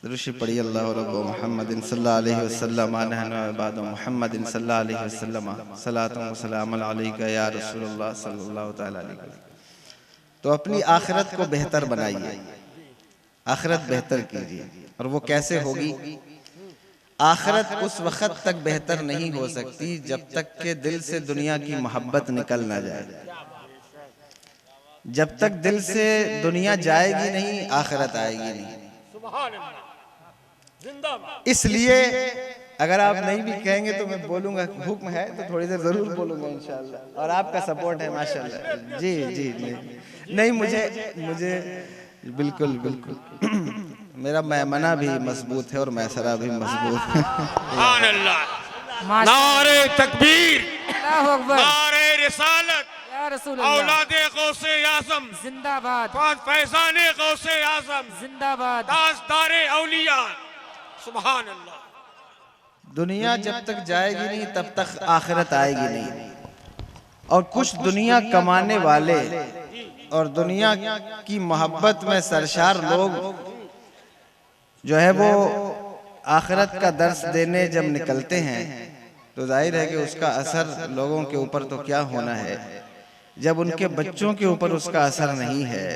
दुरूद पढ़िए अल्लाह रब्बु मुहम्मदिन सल्लल्लाहु अलैहि वसल्लम नहनु इबादु मुहम्मदिन सल्लल्लाहु अलैहि वसल्लम सलातु व सलामुन अलैका या रसूलुल्लाह सल्लल्लाहु तआला अलैहि वसल्लम। तो अपनी आखिरत को बेहतर बनाइए, आखिरत बेहतर कीजिए। और वो कैसे होगी? आखिरत उस वक्त तक बेहतर नहीं हो सकती जब तक के दिल से दुनिया की मोहब्बत निकल ना जाए। जब तक दिल से दुनिया जाएगी नहीं, आखिरत आएगी नहीं। इसलिए अगर आप नहीं भी कहेंगे तो मैं बोलूंगा, हुक्म है तो थोड़ी देर जरूर बोलूंगा इंशाअल्लाह। और आपका सपोर्ट है माशाअल्लाह। जी जी जी नहीं, मुझे बिल्कुल बिल्कुल मेरा मैमना भी मजबूत है और मैसरा भी मजबूत है। सुभान अल्लाह। नारे तकबीर, नारे रिसालत, औलादे गौसे आज़म जिंदाबाद, फैज़ाने गौसे आज़म जिंदाबाद, ताजदारे औलिया। सुभान अल्लाह। दुनिया जब तक जाएगी नहीं तब तक आखिरत आएगी नहीं। और कुछ दुनिया कमाने वाले और दुनिया की मोहब्बत में सरशार लोग जो है वो आखिरत का दर्स देने जब निकलते हैं तो जाहिर है कि उसका असर लोगों के ऊपर तो क्या होना है। जब उनके बच्चों के ऊपर उसका असर नहीं है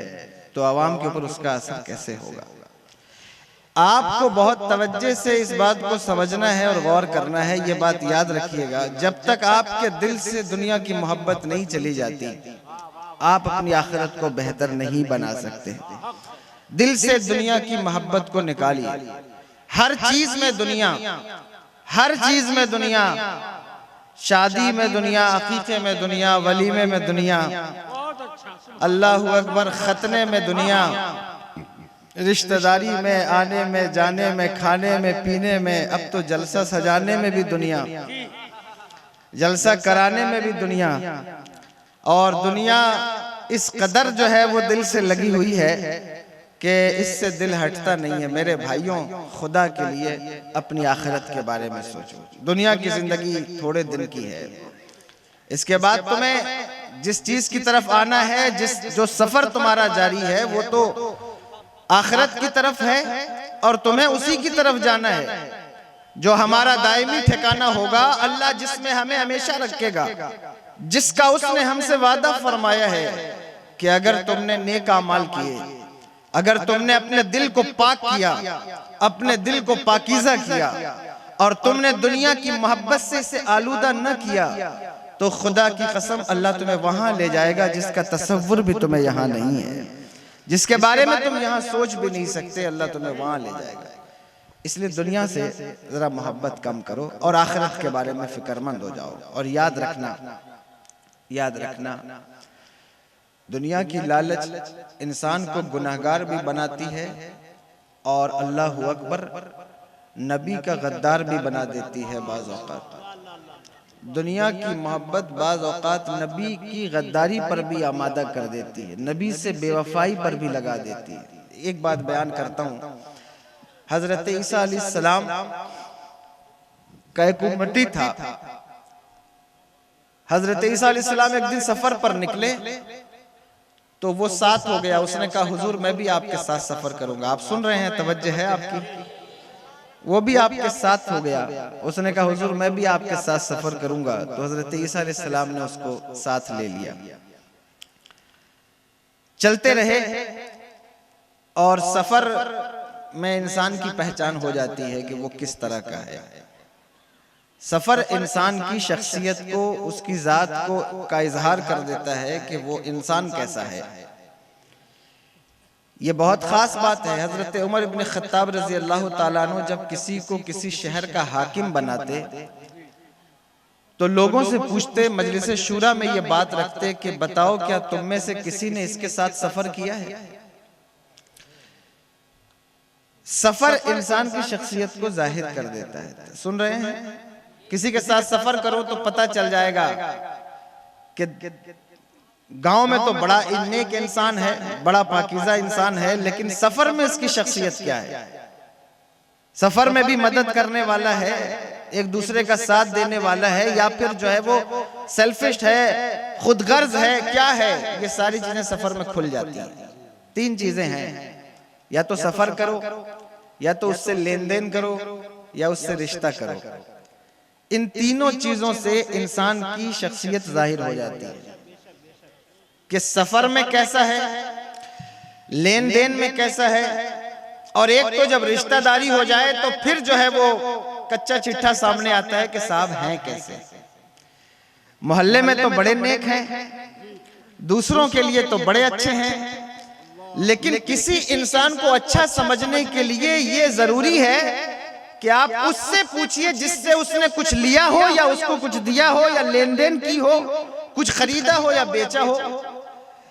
तो आवाम के ऊपर उसका असर कैसे होगा? आपको बहुत तवज्जो से इस बात को समझना है और गौर करना है। ये बात याद रखिएगा, जब तक आपके दिल से दुनिया की मोहब्बत नहीं चली जाती आप अपनी आखिरत को बेहतर नहीं बना सकते। दिल से दुनिया की मोहब्बत को निकालिए। हर चीज में दुनिया, हर चीज में दुनिया, शादी में दुनिया, अकीके में दुनिया, वलीमे में दुनिया, अल्लाहु अकबर, खतने में दुनिया, रिश्तेदारी में आने में जाने में, खाने में पीने में, अब तो जलसा सजाने में भी दुनिया, जलसा कराने में भी दुनिया। और दुनिया इस कदर जो है वो दिल से लगी हुई है कि इससे दिल हटता नहीं है। मेरे भाइयों, खुदा के लिए अपनी आखिरत के बारे में सोचो। दुनिया की जिंदगी थोड़े दिन की है, इसके बाद तुम्हें जिस चीज की तरफ आना है, जो सफर तुम्हारा जारी है वो तो आखिरत की तरफ है और तुम्हें उसी की तरफ जाना है। जो हमारा दायमी ठिकाना होगा, अल्लाह जिसमें हमें हमेशा रखेगा, जिसका उसने हमसे वादा फरमाया है कि अगर तुमने नेक अमाल किए, अगर तुमने अपने दिल को पाक किया, अपने दिल को पाकीज़ा किया और तुमने दुनिया की मोहब्बत से इसे आलूदा न किया, तो खुदा की कसम अल्लाह तुम्हें वहां ले जाएगा जिसका तसव्वुर भी तुम्हें यहाँ नहीं है, जिसके बारे में तुम यहाँ सोच भी नहीं सकते। अल्लाह तुम्हें वहां ले जाएगा। इसलिए दुनिया से जरा मोहब्बत कम करो और आखिरत के बारे में फिक्रमंद हो जाओ। और याद रखना दुनिया की लालच इंसान को गुनाहगार भी बनाती है और अल्लाहु अकबर नबी का गद्दार भी बना देती है। बाज़ औक़ात दुनिया की मोहब्बत बाज़ औक़ात नबी की गद्दारी पर भी आमादा कर देती है, नबी से बेवफाई पर भी लगा देती है। एक बात बयान करता हूँ, हजरत ईसा अलैहिस्सलाम का एक उम्मती था। हजरत ईसा अलैहिस्सलाम एक दिन सफर पर निकले तो वो साथ हो गया। उसने कहा हुजूर मैं भी आपके साथ सफर करूंगा। आप सुन रहे हैं, तवज्जो है आपकी? वो भी आपके साथ हो गया। उसने कहा हुजूर मैं भी आपके साथ सफर करूंगा। तो हजरत ईसा अलैहिस्सलाम ने उसको साथ ले लिया। चलते रहे और सफर में इंसान की पहचान हो जाती है कि वो किस तरह का है। सफर इंसान की शख्सियत को, उसकी जात को का इजहार कर देता है कि वो इंसान कैसा है। ये बहुत खास बात है। हजरत उमर इब्न खत्ताब रजी अल्लाह ताला अन्हु जब किसी को किसी शहर का हाकिम बनाते तो लोगों से पूछते, मजलिस शूरा में ये बात रखते कि बताओ क्या तुम में से किसी ने इसके साथ सफर किया है? सफर इंसान की शख्सियत को जाहिर कर देता है। सुन रहे हैं? किसी के साथ सफर करो तो पता चल जाएगा कि गांव में तो बड़ा नेक इंसान है, बड़ा पाकीज़ा इंसान है, लेकिन सफर में इसकी शख्सियत क्या है? सफर में भी मदद करने वाला है, एक दूसरे का साथ देने वाला है, या फिर जो है वो सेल्फिश है, खुदगर्ज है, क्या है? ये सारी चीजें सफर में खुल जाती हैं। तीन चीजें हैं, या तो सफर करो, या तो उससे लेन देन करो या उससे रिश्ता करो। इन तीनों चीजों से इंसान की शख्सियत जाहिर हो जाती है कि सफर में कैसा है, लेन देन में कैसा है, और एक तो जब रिश्तेदारी हो जाए तो फिर जो है वो कच्चा चिट्ठा सामने आता है कि साहब हैं कैसे। मोहल्ले में तो बड़े नेक हैं, दूसरों के लिए तो बड़े अच्छे हैं, लेकिन किसी इंसान को अच्छा समझने के लिए ये जरूरी है कि आप उससे पूछिए जिससे उसने कुछ लिया हो या उसको कुछ दिया हो या लेन देन की हो, कुछ खरीदा हो या बेचा हो,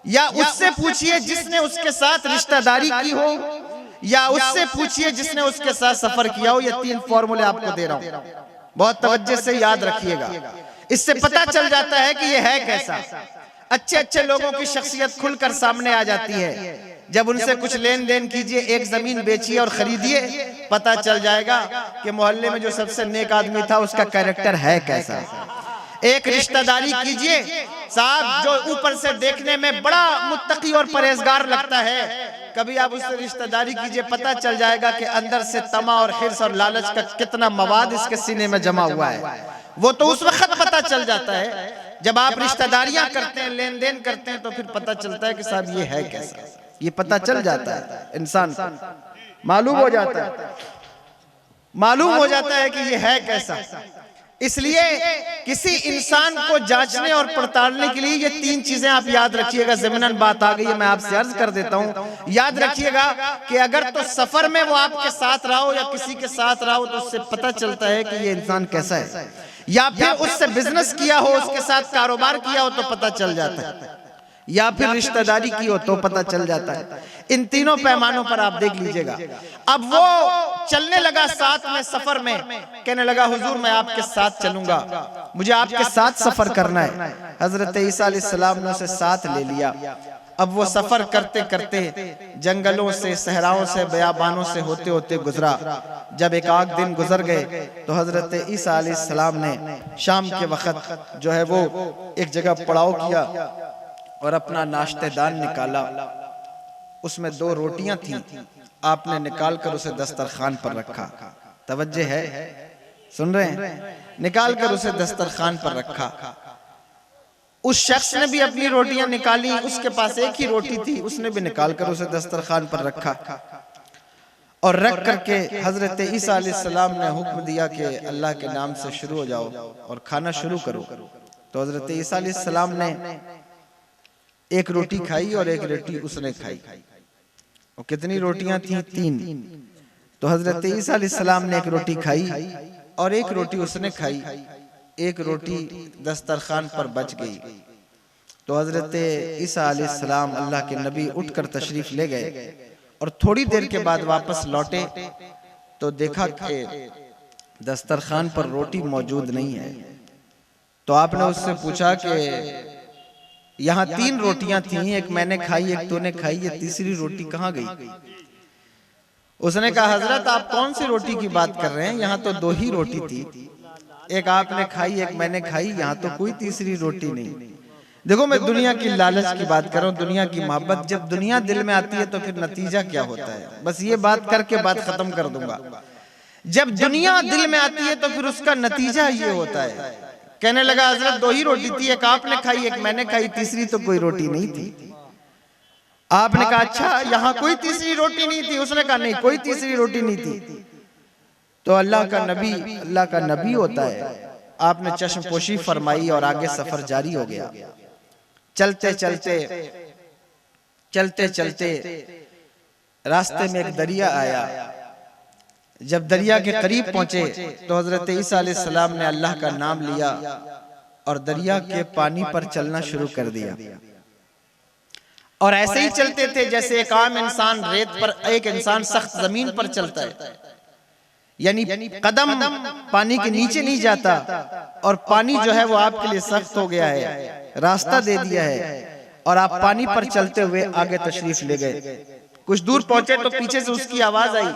या उससे पूछिए जिसने उसके साथ रिश्तेदारी की हो, या उससे पूछिए जिसने उसके साथ सफर किया हो। ये 3 फॉर्मूले आपको दे रहा हूं, बहुत तवज्जो से याद रखिएगा। इससे पता चल जाता है कि ये है कैसा। अच्छे अच्छे लोगों की शख्सियत खुलकर सामने आ जाती है। जब उनसे कुछ लेन देन कीजिए, एक जमीन बेचिए और खरीदिए, पता चल जाएगा कि मोहल्ले में जो सबसे नेक आदमी था उसका कैरेक्टर है कैसा। एक रिश्तेदारी कीजिए, साहब जो ऊपर से देखने में बड़ा मुत्तकी और परहेजगार लगता है, कभी आप उससे रिश्तेदारी कीजिए, पता चल जाएगा कि अंदर से तमा और हिर्स और लालच का कितना मवाद इसके सीने में जमा हुआ है। वो तो उस वक्त पता चल जाता है जब आप रिश्तेदारियां करते हैं, लेन देन करते हैं, तो फिर पता चलता है कि साहब ये है कैसा। ये पता चल जाता है, इंसान को मालूम हो जाता है, मालूम हो जाता है कि ये है कैसा। इसलिए किसी इंसान को जांचने और पड़तालने के लिए ये 3 चीजें आप याद रखिएगा। ज़मीनन बात आ गई है, मैं आपसे अर्ज कर देता हूं, याद रखिएगा कि अगर तो सफर में वो आपके साथ रहा हो या किसी के साथ रहा हो तो उससे पता चलता है कि ये इंसान कैसा है, या फिर उससे बिजनेस किया हो, उसके साथ कारोबार किया हो तो पता चल जाता है, या फिर रिश्तेदारी की हो तो पता चल जाता है। इन तीनों पैमानों पर आप देख लीजिएगा। अब वो चलने लगा साथ में सफर में, कहने लगा हुजूर मैं आपके साथ चलूंगा, मुझे आपके साथ सफर करना है। हजरत ईसा अलैहिस्सलाम ने उसे साथ ले लिया। अब वो सफर करते करते जंगलों से, सहराओं से, बयाबानों से होते होते गुजरा। जब एक आध दिन गुजर गए तो हजरत ईसा अलैहिस्सलाम ने शाम के वक्त जो है वो एक जगह पड़ाव किया और अपना नाश्तेदान निकाला। उसमें 2 रोटियां थीं, आपने निकाल कर उसे दस्तरखान पर रखा। तवज्जो है, सुन रहे हैं? निकाल कर उसे दस्तरखान पर रखा। उस शख्स ने भी अपनी रोटियां निकाली, उसके पास एक ही रोटी थी, उसने भी निकाल कर उसे दस्तरखान पर रखा और रख करके हजरत ईसा अलैहिस्सलाम ने हुक्म दिया कि अल्लाह के नाम से शुरू हो जाओ और खाना शुरू करो। तो हजरत ईसा अलैहिस्सलाम ने एक रोटी खाई और एक रोटी उसने खाई। और कितनी रोटियां थी? 3। तो हजरत ईसा अलैहिस्सलाम ने एक रोटी खाई और एक रोटी उसने खाई। एक रोटी दस्तरखान पर बच गई। तो हजरत ईसा अलैहिस्सलाम अल्लाह के नबी उठकर तशरीफ ले गए और थोड़ी देर के बाद वापस लौटे तो देखा कि दस्तरखान पर रोटी मौजूद नहीं है। तो आपने उससे पूछा कि यहाँ 3 रोटियां थी, एक मैंने खाई, एक तूने खाई, ये तीसरी रोटी कहाँ गई? उसने कहा हजरत आप कौन सी रोटी की बात कर रहे हैं, यहाँ तो 2 ही रोटी थी, एक आपने खाई, एक मैंने खाई, यहाँ तो कोई तीसरी रोटी नहीं। देखो मैं दुनिया की लालच की बात कर रहा हूँ, दुनिया की मोहब्बत। जब दुनिया दिल में आती है तो फिर नतीजा क्या होता है, बस ये बात करके बात खत्म कर दूंगा। जब दुनिया दिल में आती है तो फिर उसका नतीजा ये होता है। कहने लगा हजरत 2 ही रोटी थी, एक आपने खाई, एक मैंने खाई, तीसरी तो कोई रोटी नहीं थी। आपने कहा अच्छा यहाँ कोई तीसरी रोटी नहीं थी? उसने कहा नहीं कोई तीसरी रोटी नहीं थी। तो अल्लाह का नबी होता है, आपने चश्मपोशी फरमाई और आगे सफर जारी हो गया। चलते चलते रास्ते में एक दरिया आया। जब दरिया के करीब पहुंचे तो हजरत ईसा अलैहिस्सलाम ने अल्लाह का नाम लिया और दरिया के पानी पर चलना शुरू कर दिया। और ऐसे ही चलते थे जैसे एक आम इंसान रेत पर, एक इंसान सख्त जमीन पर चलता है, यानी कदम पानी के नीचे नहीं जाता और पानी जो है वो आपके लिए सख्त हो गया है, रास्ता दे दिया है और आप पानी पर चलते हुए आगे तशरीफ ले गए। कुछ दूर पहुंचे तो पीछे से उसकी आवाज आई,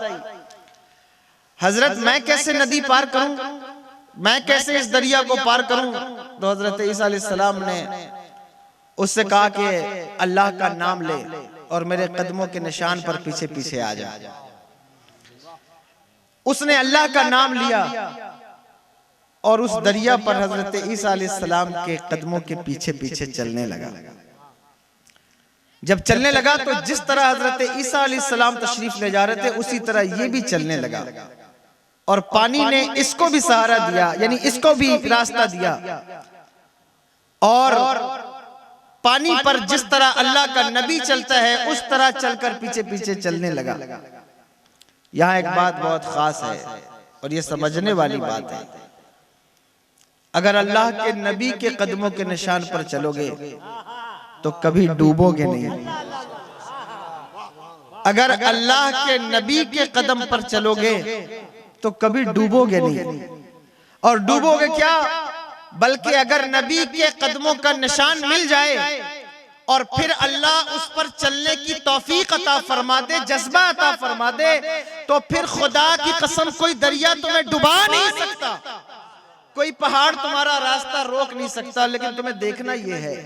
हजरत मैं कैसे नदी पार करूं, मैं कैसे इस दरिया को पार करूं? तो हजरत ईसा अलैहिस्सलाम ने उससे कहा कि अल्लाह का नाम ले और मेरे कदमों के निशान पर पीछे पीछे आ जा। उसने अल्लाह का नाम लिया और उस दरिया पर हजरत ईसा अलैहिस्सलाम के कदमों के पीछे पीछे चलने लगा। जब चलने लगा तो जिस तरह हजरत ईसा अलैहिस्सलाम तशरीफ ले जा रहे थे उसी तरह ये भी चलने लगा और पानी ने इसको भी सहारा दिया, यानी इसको भी रास्ता दिया। और पानी पर जिस तरह अल्लाह का नबी चलता है उस तरह चलकर पीछे पीछे चलने लगा। यहाँ एक बात बहुत खास है और ये समझने वाली बात है, अगर अल्लाह के नबी के कदमों के निशान पर चलोगे तो कभी डूबोगे नहीं। अगर अल्लाह के नबी के कदम पर चलोगे तो कभी डूबोगे नहीं। और डूबोगे क्या, बल्कि अगर नबी के कदमों का निशान मिल जाए और फिर अल्लाह उस पर चलने की तौफीक अता फरमा दे, जज्बा अता फरमा दे, तो फिर खुदा की कसम कोई दरिया तुम्हें डुबा नहीं सकता, कोई पहाड़ तुम्हारा रास्ता रोक नहीं सकता। लेकिन तुम्हें देखना यह है,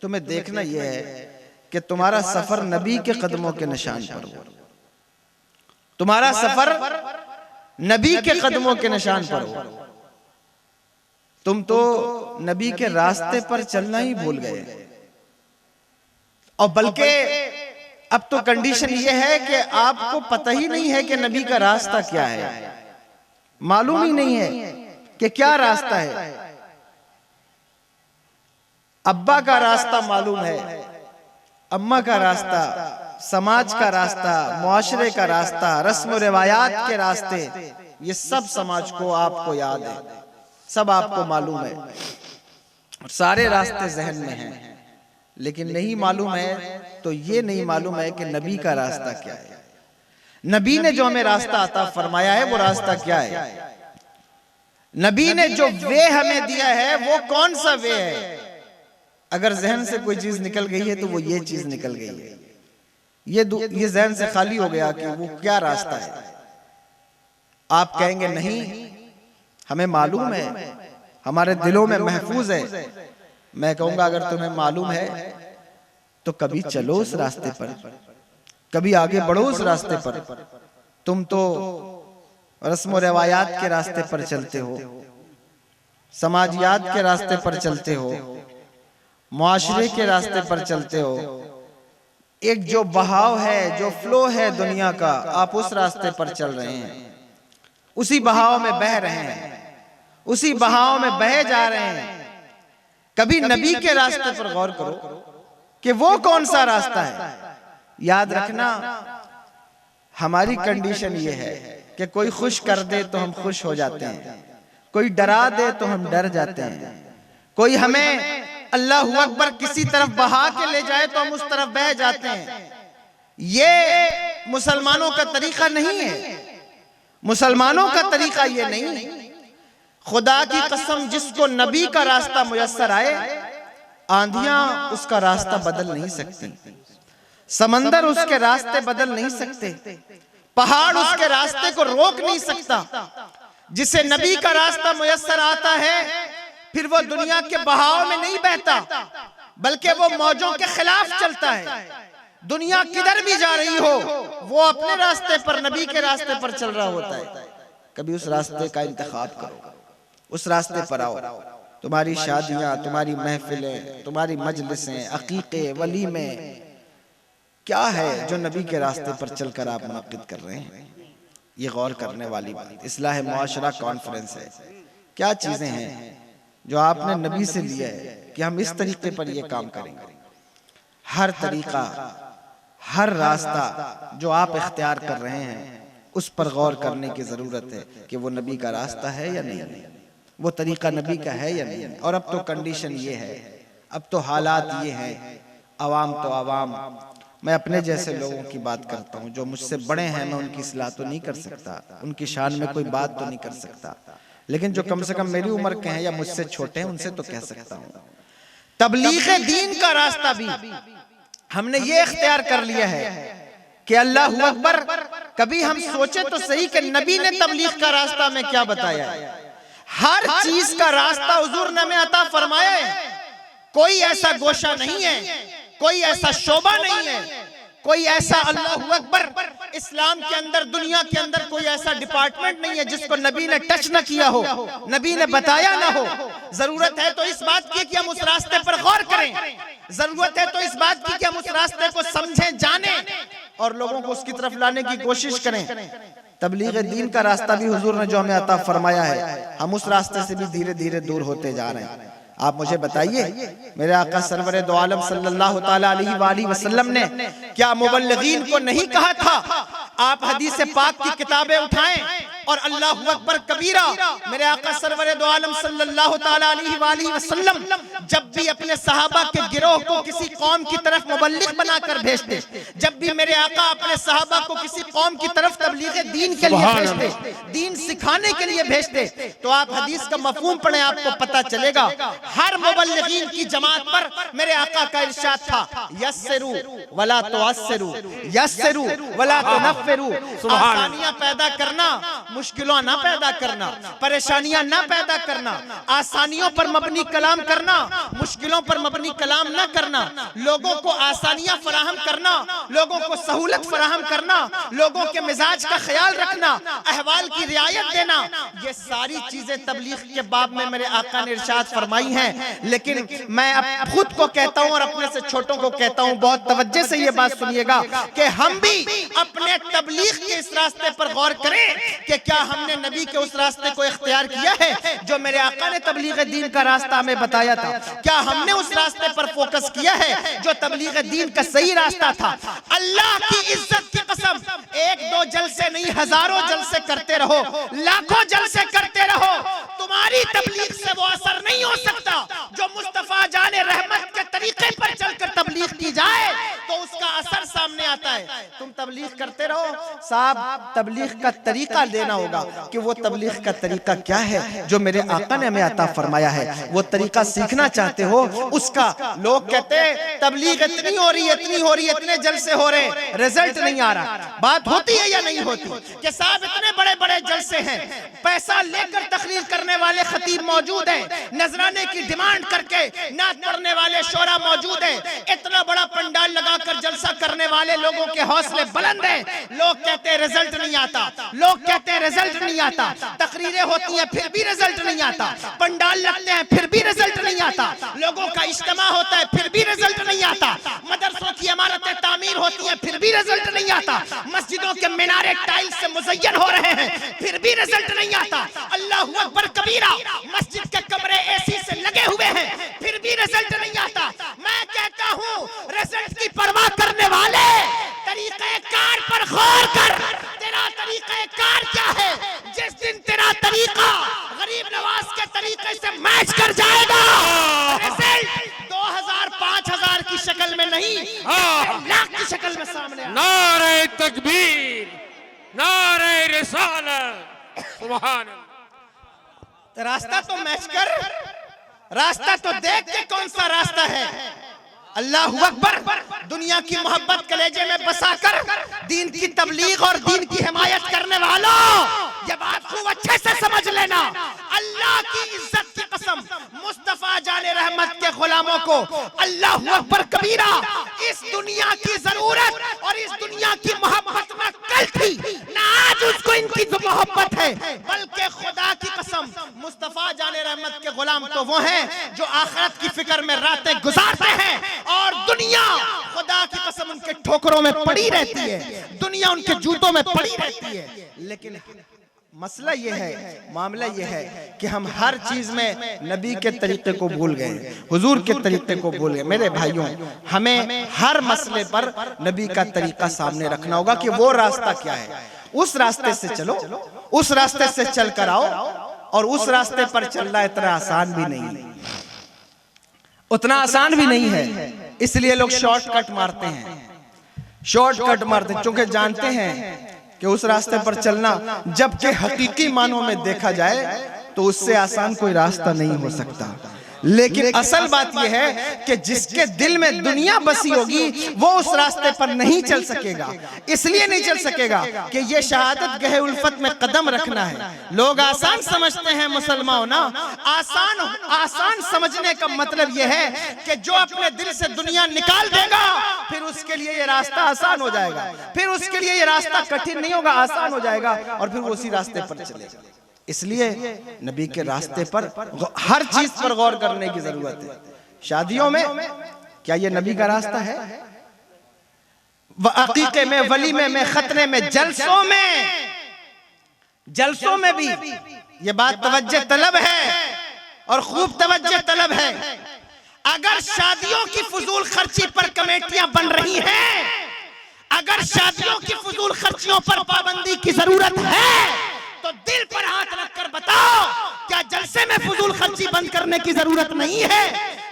तुम्हें देखना यह है कि तुम्हारा सफर नबी के कदमों के निशान पर हो, तुम्हारा सफर नबी के कदमों के निशान पर हो। तुम तो नबी के रास्ते पर चलना ही भूल गए। और बल्कि अब तो कंडीशन यह है कि आपको पता ही नहीं है कि नबी का रास्ता क्या है, मालूम ही नहीं है कि क्या रास्ता है। अब्बा का रास्ता मालूम है, अम्मा का रास्ता, समाज का रास्ता, मुआशरे का रास्ता, रस्म रिवायात के रास्ते, ये सब समाज को आपको याद है, सब आपको मालूम है, सारे रास्ते जहन में हैं। लेकिन नहीं मालूम है तो ये नहीं मालूम है कि नबी का रास्ता क्या है। नबी ने जो हमें रास्ता अता फरमाया है वो रास्ता क्या है, नबी ने जो वे हमें दिया है वो कौन सा वे है। अगर जहन से कोई चीज निकल गई है तो वो ये चीज निकल गई है, ये जहन से खाली हो गया कि वो क्या रास्ता है। आप कहेंगे नहीं हमें मालूम है, हमारे दिलों में महफूज है। मैं कहूंगा अगर तुम्हें मालूम है तो कभी चलो उस रास्ते पर, कभी आगे बढ़ो उस रास्ते पर। तुम तो रस्म रिवायात के रास्ते पर चलते हो, समाजियात के रास्ते पर चलते हो, मुआशरे के रास्ते पर चलते हो। एक जो बहाव है, जो फ्लो है दुनिया का, आप उस रास्ते पर चल रहे हैं, उसी बहाव में बह रहे हैं, उसी बहाव में बहे जा रहे हैं। कभी नबी के रास्ते पर गौर करो कि वो कौन सा रास्ता है। याद रखना हमारी कंडीशन ये है कि कोई खुश कर दे तो हम खुश हो जाते हैं, कोई डरा दे तो हम डर जाते हैं, कोई हमें अल्लाहु अकबर किसी तरफ बहा के ले जाए तो हम उस तरफ बह जाते हैं। ये मुसलमानों का तरीका नहीं है, मुसलमानों का तरीका ये नहीं। खुदा की कसम, जिसको नबी का रास्ता मुयस्सर आए, आंधियां उसका रास्ता बदल नहीं सकती, समंदर उसके रास्ते बदल नहीं सकते, पहाड़ उसके रास्ते को रोक नहीं सकता। जिसे नबी का रास्ता मुयस्सर आता है फिर वो दुनिया के बहाव में नहीं बहता, बल्कि वो मौजों के खिलाफ चलता है। दुनिया किधर भी जा रही हो वो अपने रास्ते पर, नबी के रास्ते पर चल रहा होता है। कभी उस रास्ते का इंतखाब करो, उस रास्ते पर आओ। तुम्हारी शादियां, तुम्हारी महफिलें, तुम्हारी मजलिसें, अकीके, वलीमे, क्या है जो नबी के रास्ते पर चलकर आप मुनक्किद कर रहे हैं। ये गौर करने वाली बात। इस्लाह मुआशरा कॉन्फ्रेंस है, क्या चीजें हैं जो आपने नबी से लिया है कि हम इस तरीके पर ये काम करेंगे। हर तरीका, हर रास्ता जो आप इख्तियार कर रहे हैं उस पर गौर करने की जरूरत है कि वो नबी का रास्ता है या नहीं, वो तरीका नबी का है या नहीं। और अब तो कंडीशन ये है, अब तो हालात ये हैं, अवाम तो अवाम। मैं अपने जैसे लोगों की बात करता हूँ, जो मुझसे बड़े हैं मैं उनकी इस्लाह तो नहीं कर सकता, उनकी शान में कोई बात तो नहीं कर सकता, लेकिन जो कम से कम मेरी उम्र के हैं या मुझसे छोटे हैं उनसे तो कह सकता हूँ। तबलीग दीन का रास्ता भी हमने ये इख्तियार कर लिया है कि अल्लाहु अकबर, कभी हम सोचे तो सही कि नबी ने तबलीग का रास्ता में क्या बताया है। हर चीज का रास्ता हुजूर ने हमें अता फरमाया है। कोई ऐसा गोशा नहीं है, कोई ऐसा शोबा नहीं है कोई ऐसा, अल्लाहू अकबर, इस्लाम के अंदर, दुनिया के अंदर कोई ऐसा डिपार्टमेंट नहीं है जिसको नबी ने टच न किया हो, नबी ने बताया ना हो। जरूरत है तो इस बात की कि हम उस रास्ते पर गौर करें, जरूरत है तो इस बात की कि हम उस रास्ते को समझें, जानें और लोगों को उसकी तरफ लाने की कोशिश करें। तबलीग दीन का रास्ता भी हुजूर ने जो हमें अता फरमाया है, हम उस रास्ते से भी धीरे धीरे दूर होते जा रहे हैं। आप मुझे बताइए, मेरे आका सरवर दो आलम सल्लल्लाहु ताला अलैहि वसल्लम ने क्या मुबल्लिगीन को नहीं कहा था आप हदीस पाक की किताबें उठाएं और अल्लाहु अकबर कबीरा? मेरे आका सरवर दो आलम सल्लल्लाहु ताला अलैहि वसल्लम जब भी अपने सहाबा के गिरोह को किसी कौम की तरफ मुबल्लिग बनाकर भेजते, जब भी मेरे आका अपने सहाबा को किसी कौम की तरफ तबलीग दीन के लिए भेजते, दीन सिखाने के लिए भेजते, तो आप हदीस का मफहूम पढ़ें, आपको पता चलेगा हर मुबल्लिगीन की जमात पर मेरे आका का इरशाद था, यस्सिरू वला तुअस्सिरू, यस्सिरू वला तुनफ्फिरू। आसानियां पैदा करना, मुश्किलों ना पैदा करना, परेशानियां ना पैदा करना, आसानियों पर मबनी कलाम करना, मुश्किलों पर मबनी कलाम ना करना, लोगों को आसानियां फराहम करना, लोगों को सहूलत फराहम करना, लोगों के मिजाज का ख्याल रखना, अहवाल की रियायत देना, ये सारी चीजें तबलीग के बाब में मेरे आका ने इरशाद फरमाई हैं। लेकिन मैं अब खुद को कहता हूं और अपने से छोटों को कहता हूं, बहुत तवज्जो से ये बात सुनिएगा कि हम भी अपने तबलीग के इस रास्ते पर गौर करें कि क्या हमने नबी के उस रास्ते को इख्तियार किया है जो मेरे आका ने तबलीग दीन का रास्ता हमें बताया था? क्या हमने उस रास्ते पर फोकस किया है जो तबलीग दीन का सही रास्ता था? अल्लाह की इज्जत की कसम, एक दो जलसे नहीं, हजारों जलसे करते रहो, लाखों जलसे करते रहो, तुम्हारी तबलीग से वो असर नहीं हो सकता जो मुस्तफा जाने रहमत के तरीके पर चलकर तबलीग की जाए तो उसका असर सामने आता है। तुम तबलीग करते रहो, साहब तबलीग का तरीका देना होगा कि वो तबलीग का तरीका क्या है जो मेरे आका ने हमें अता फरमाया है। वो तरीका सीखना चाहते हो उसका, लोग कहते हैं तबलीग इतनी हो रही है, इतनी हो रही है, इतने जलसे हो रहे, रिजल्ट नहीं आ रहा। बात होती है या नहीं होती कि साहब इतने बड़े बड़े जलसे हैं, पैसा लेकर तकरीर करने वाले खतीब मौजूद हैं, नजराने की डिमांड करके नात पढ़ने वाले शोरा मौजूद हैं, इतना बड़ा पंडाल लगाकर जलसा करने वाले लोगों के हौसले बुलंद हैं, लोग कहते हैं रिजल्ट नहीं आता, लोग कहते हैं रिजल्ट नहीं आता, तकरीरें होती हैं फिर भी रिजल्ट नहीं आता, पंडाल लगते हैं फिर भी रिजल्ट नहीं आता, लोगों का इज्तिमा होता है फिर भी रिजल्ट नहीं आता, मदरसों की इमारतें तामीर होती हैं फिर भी रिजल्ट नहीं आता, मस्जिदों के मीनारे टाइल्स से मुज़य्यन हो रहे हैं फिर भी रिजल्ट नहीं आता। अल्लाहू अकबर कबीरा, मस्जिद के कमरे एसी से लगे हुए हैं फिर भी रिजल्ट नहीं आता। मैं कहता हूं रिजल्ट की परवाह करने वाले तरीक़ेकार पर गौर कर, तेरा तरीक़ेकार क्या है? जिस दिन तेरा तरीका गरीब नवाज के तरीके से मैच कर जाएगा, रिजल्ट 2000 5000 की शक्ल में नहीं, लाख की शक्ल में सामने आएगा। नारे तकबीर, नारे रिसालत, सुभान अल्लाह। रास्ता तो मैच कर, रास्ता तो देख के कौन सा रास्ता है। अल्लाहू अकबर, दुनिया की मोहब्बत कलेजे में बसाकर दीन की तबलीग और दीन की हिमायत करने वालों, ये बात खूब अच्छे से समझ लेना, अल्लाह की इज्जत की कसम, मुस्तफा जाने रहमत के गुलामों को अल्लाहू अकबर कबीरा इस दुनिया की जरूरत और इस दुनिया की मोहब्बत में कल थी ना आज उसको इनकी जो मोहब्बत है, बल्कि खुदा की कसम मुस्तफा जाने रहमत के गुलाम तो वो हैं जो आखिरत की फिक्र में रातें गुजारते हैं और दुनिया खुदा की कसम उनके ठोकरों में पड़ी रहती है, दुनिया उनके जूतों में पड़ी रहती है। लेकिन मसला ये है, मामला ये है कि हम हर चीज में नबी के तरीके को भूल गए, हुजूर के तरीके को भूल गए। मेरे भाइयों, हमें हर मसले पर नबी का तरीका सामने रखना होगा कि वो रास्ता क्या है, उस रास्ते से चलो, उस रास्ते से चल कर आओ। और उस रास्ते पर चलना इतना आसान भी नहीं है, उतना आसान भी नहीं है, इसलिए लोग शॉर्टकट मारते हैं, शॉर्टकट मारते हैं क्योंकि जानते हैं कि उस रास्ते पर चलना, जबकि हकीकी मानों में देखा जाए तो उससे आसान कोई रास्ता नहीं हो सकता। लेकिन असल बात यह है कि जिसके दिल में दुनिया बसी होगी वो उस रास्ते पर नहीं चल सकेगा। इसलिए नहीं चल सकेगा कि ये शहादत गहे उल्फत में कदम रखना है। लोग आसान समझते हैं मुसलमान ना, आसान समझने का मतलब यह है कि जो अपने दिल से दुनिया निकाल देगा फिर उसके लिए ये रास्ता आसान हो जाएगा, फिर उसके लिए ये रास्ता कठिन नहीं होगा, आसान हो जाएगा और फिर वो उसी रास्ते पर चलेगा। इसलिए नबी के रास्ते पर हर चीज पर गौर करने की जरूरत है। शादियों में क्या ये नबी का रास्ता है? अकीके में, वलीमे में, खतने में, जलसों में भी ये बात तवज्जो तलब है और खूब तवज्जो तलब है। अगर शादियों की फजूल खर्ची पर कमेटियां बन रही हैं, अगर शादियों की फजूल खर्चियों पर पाबंदी की जरूरत है तो दिल पर हाथ रखकर बताओ, क्या जलसे में फजूल खर्ची बंद करने की जरूरत नहीं है?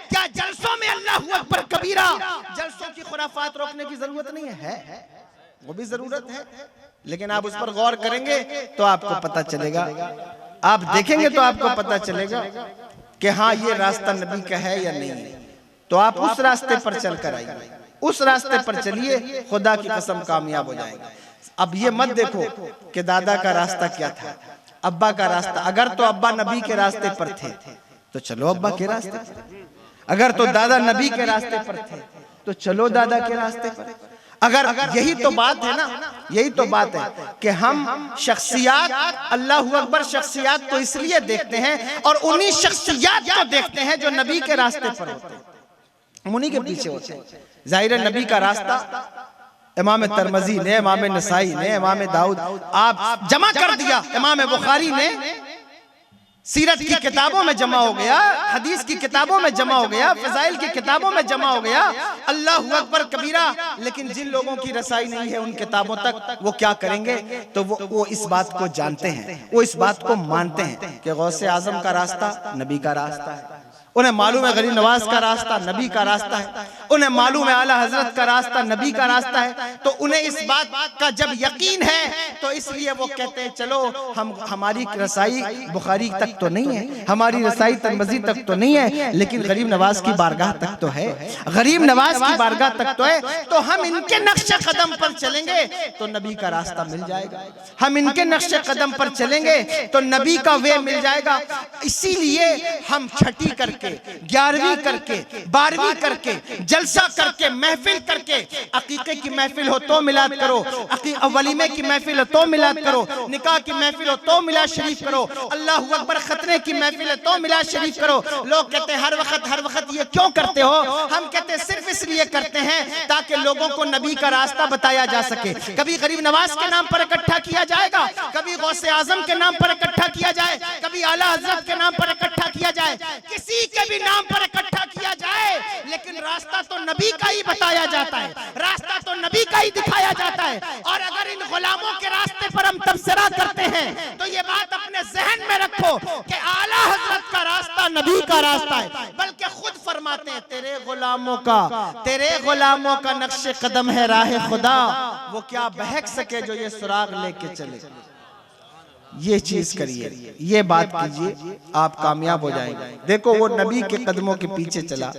क्या जलसों में अल्लाहू अकबर कबीरा, जलसों की खुराफात रोकने की जरूरत नहीं है? वो भी जरूरत है, लेकिन आप उस पर गौर करेंगे तो आपको पता चलेगा, आप देखेंगे तो आपको पता चलेगा कि हाँ ये रास्ता नबी का है या नहीं है। तो आप उस रास्ते पर चलकर आइए, उस रास्ते पर चलिए, खुदा की कसम कामयाब हो जाएंगे। अब ये मत देखो कि दादा का रास्ता क्या था, अब्बा का रास्ता। अगर तो अब्बा नबी के रास्ते पर थे तो चलो अब्बा के रास्ते पर, अगर तो दादा नबी के रास्ते पर थे तो चलो दादा के रास्ते पर। अगर यही तो बात है ना, यही तो बात है कि हम शख्सियात, अल्लाहू अकबर, शख्सियात तो इसलिए देखते हैं और उन्हीं शख्सियात को देखते हैं जो नबी के रास्ते पर होते हैं, उन्हीं के पीछे होते हैं। जाहिर है नबी का रास्ता इमाम तिरमिज़ी ने, इमाम नसाई ने, इमाम दाऊद आप जमा कर दिया, इमाम बुखारी ने सीरत की किताबों में जमा हो गया, हदीस की किताबों में जमा हो गया, फजाइल की किताबों में जमा हो गया। अल्लाहू अकबर कबीरा। लेकिन जिन लोगों की रसाई नहीं है उन किताबों तक, वो क्या करेंगे? तो वो इस बात को जानते हैं, वो इस बात को मानते हैं कि गौसे आजम का रास्ता नबी का रास्ता है। उन्हें मालूम है गरीब नवाज का रास्ता नबी का रास्ता है, उन्हें मालूम है आला हजरत का रास्ता नबी का रास्ता है। तो उन्हें इस बात का जब यकीन है तो इसलिए वो कहते हैं चलो हमारी रसाई बुखारी तक तो नहीं है, हमारी रसाई तिरमिज़ी तक तो नहीं है, लेकिन गरीब नवाज की बारगाह तक तो है, गरीब नवाज की बारगाह तक तो है। तो हम इनके नक्शे कदम पर चलेंगे तो नबी का रास्ता मिल जाएगा, हम इनके नक्शे कदम पर चलेंगे तो नबी का वे मिल जाएगा। इसीलिए हम छठी करके, 11वीं करके, 12वीं करके, जलसा करके, महफिल करके, अकीके की महफिल हो तो मिलाद करो, वलीमे की महफिल हो तो मिलाद करो, निकाह की महफिल हो तो मिलाद शरीफ करो, अल्लाहू अकबर खतने की महफिल है तो मिलाद शरीफ करो। लोग कहते हैं हर वक्त ये क्यों करते हो? हम कहते हैं सिर्फ इसलिए करते हैं ताकि लोगों को नबी का रास्ता बताया जा सके। कभी गरीब नवाज के नाम पर इकट्ठा किया जाएगा, कभी गौसे आजम के नाम पर इकट्ठा किया जाए, कभी आला हजरत के नाम पर इकट्ठा किया जाए, किसी के भी नाम पर इकट्ठा किया जाए, लेकिन रास्ता तो नबी का ही बताया जाता है, रास्ता तो नबी का ही दिखाया जाता है। और अगर इन गुलामों के रास्ते पर हम तबसरा करते हैं तो ये बात अपने जहन में रखो कि आला हजरत का रास्ता नबी का रास्ता है। बल्कि खुद फरमाते हैं तेरे गुलामों का नक्शे कदम है राह खुदा, वो क्या बहक सके जो ये सुराग लेके चले। ये चीज करिए, ये बात कीजिए, आप कामयाब हो जाएंगे। देखो वो नबी के कदमों के पीछे चला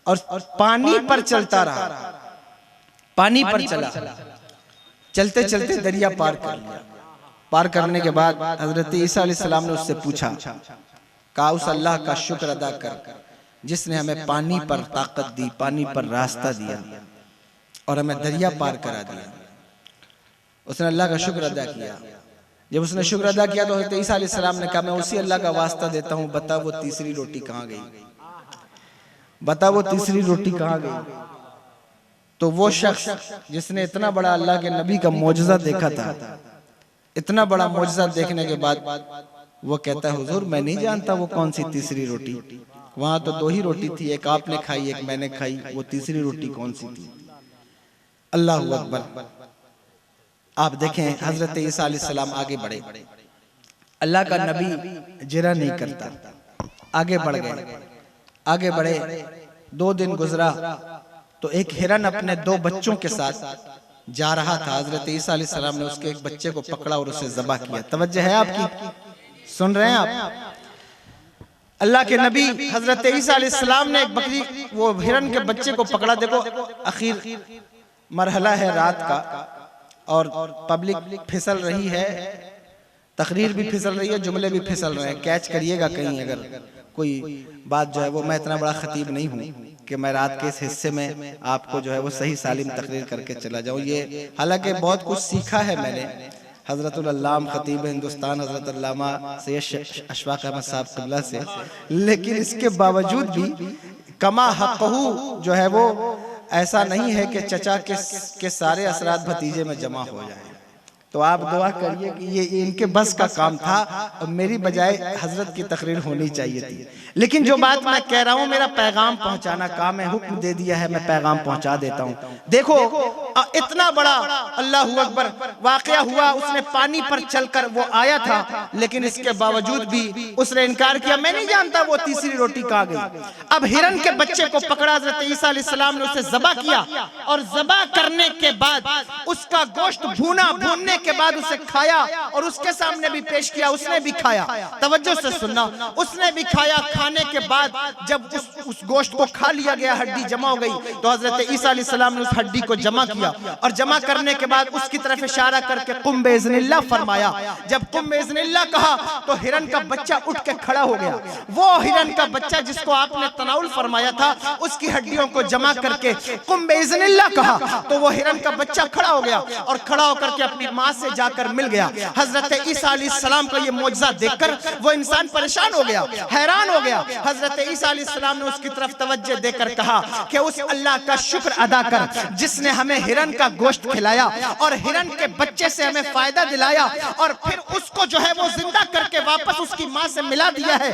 और पानी पर चलता रहा, पानी पर चला, चलते चलते दरिया पार कर लिया। पार करने के बाद हजरत ईसा अलैहिस्सलाम ने उससे पूछा, कहा उस अल्लाह का शुक्र अदा कर जिसने हमें पानी पर ताकत दी, पानी पर रास्ता दिया और हमें दरिया पार करा दिया। उसने अल्लाह का शुक्र अदा किया। जब उसने शुक्र अदा किया तो हज़रत ईसा अलैहिस्सलाम ने कहा मैं उसी अल्लाह का वास्ता देता हूँ, बता वो तीसरी रोटी कहाँ गई, बता वो तीसरी रोटी कहाँ गई। तो वो शख्स जिसने इतना बड़ा अल्लाह के नबी का मौजज़ा देखा था, इतना बड़ा मौजज़ा देखने के बाद वो कहता है हुजूर मैं नहीं जानता वो कौन सी तीसरी रोटी, वहां तो 2 ही रोटी थी, एक आपने खाई एक मैंने खाई, वो तीसरी रोटी कौन सी थी। अल्लाहु अकबर। आप देखें हजरत ईसा अलैहिस्सलाम आगे बढ़े, अल्लाह का नबी जिरा नहीं करता, आगे बढ़ गए, आगे बढ़े। 2 दिन गुजरा तो एक हिरन अपने 2 बच्चों के साथ जा रहा था। हजरत ईसा अलैहिस्सलाम ने उसके एक बच्चे को पकड़ा और उसे ज़बह किया। तवज्जो है आपकी, सुन रहे हैं आप? अल्लाह के नबी हजरत ईसा अलैहिस्सलाम ने एक बकरी, वो हिरन के बच्चे को पकड़ा। देखो आखिर मरहला है रात का और पब्लिक फिसल रही है, तकरीर भी फिसल रही है, जुमले भी फिसल रहे हैं। कैच करिएगा कहीं अगर कोई बात जो है वो, मैं इतना बड़ा खतीब नहीं हूँ कि मैं रात के इस हिस्से में आपको जो है वो सही सालिम तकरीर करके चला जाऊं। ये हालांकि बहुत कुछ सीखा है मैंने हज़रतुल अल्लाम खतीब हिंदुस्तान हज़रत अल्लामा सैयद अशफाक अहमद साहब क़िबला से, लेकिन इसके बावजूद भी कमा हक़हू जो है वो ऐसा नहीं है कि चचा के सारे असरात भतीजे में जमा हो जाए। तो आप दुआ करिए कि ये इनके बस का काम था और मेरी बजाय हजरत की तकरीर होनी चाहिए थी। लेकिन जो बात मैं कह रहा हूँ, मेरा पैगाम पहुंचाना काम है, हुक्म दे दिया है, मैं पैगाम पहुंचा देता हूँ। देखो इतना बड़ा अल्लाह अकबर वाकया हुआ, उसने पानी पर चलकर वो आया था, लेकिन इसके बावजूद भी उसने इनकार किया। मैं नहीं जानता वो तीसरी रोटी कहाँ गई। अब हिरन के बच्चे को पकड़ा, हज़रत ईसा अलैहिस्सलाम ने उसे ज़बा किया और ज़बा करने के बाद उसका गोश्त भूना, भूनने के बाद उसे खाया और उसके सामने भी पेश किया, उसने भी खाया। तवज्जो से सुनना, उसने भी खाया। खाने के बाद जब उस गोश्त को खा लिया गया, हड्डी जमा हो गई, तो हज़रत ईसा अलैहिस्सलाम ने उस हड्डी को जमा किया और जमा करने के बाद उसकी तरफ इशारा करके कुम बेइज़्निल्लाह फरमाया। जब कुम बेइज़्निल्लाह कहा तो हिरन का बच्चा उठ के खड़ा हो गया। वो हिरन का बच्चा जिसको आपने तनाउल फरमाया था, उसकी हड्डियों को जमा करके कुम बेइज़्निल्लाह कहा तो वो हिरन का बच्चा खड़ा हो गया और खड़ा होकर के अपनी माँ से जाकर मिल गया। हजरत ईसा अलैहिस्सलाम का ये मौजज़ा देखकर वो इंसान परेशान हो गया, हैरान हो गया। हजरत ईसा अलैहिस्सलाम ने उसकी तरफ तवज्जो देकर कहा कि उस अल्लाह का शुक्र अदा कर जिसने हमें हिरन का गोश्त खिलाया और हिरन के बच्चे से हमें फायदा दिलाया और फिर उसको जो है वो जिंदा करके वापस उसकी माँ से मिला दिया है।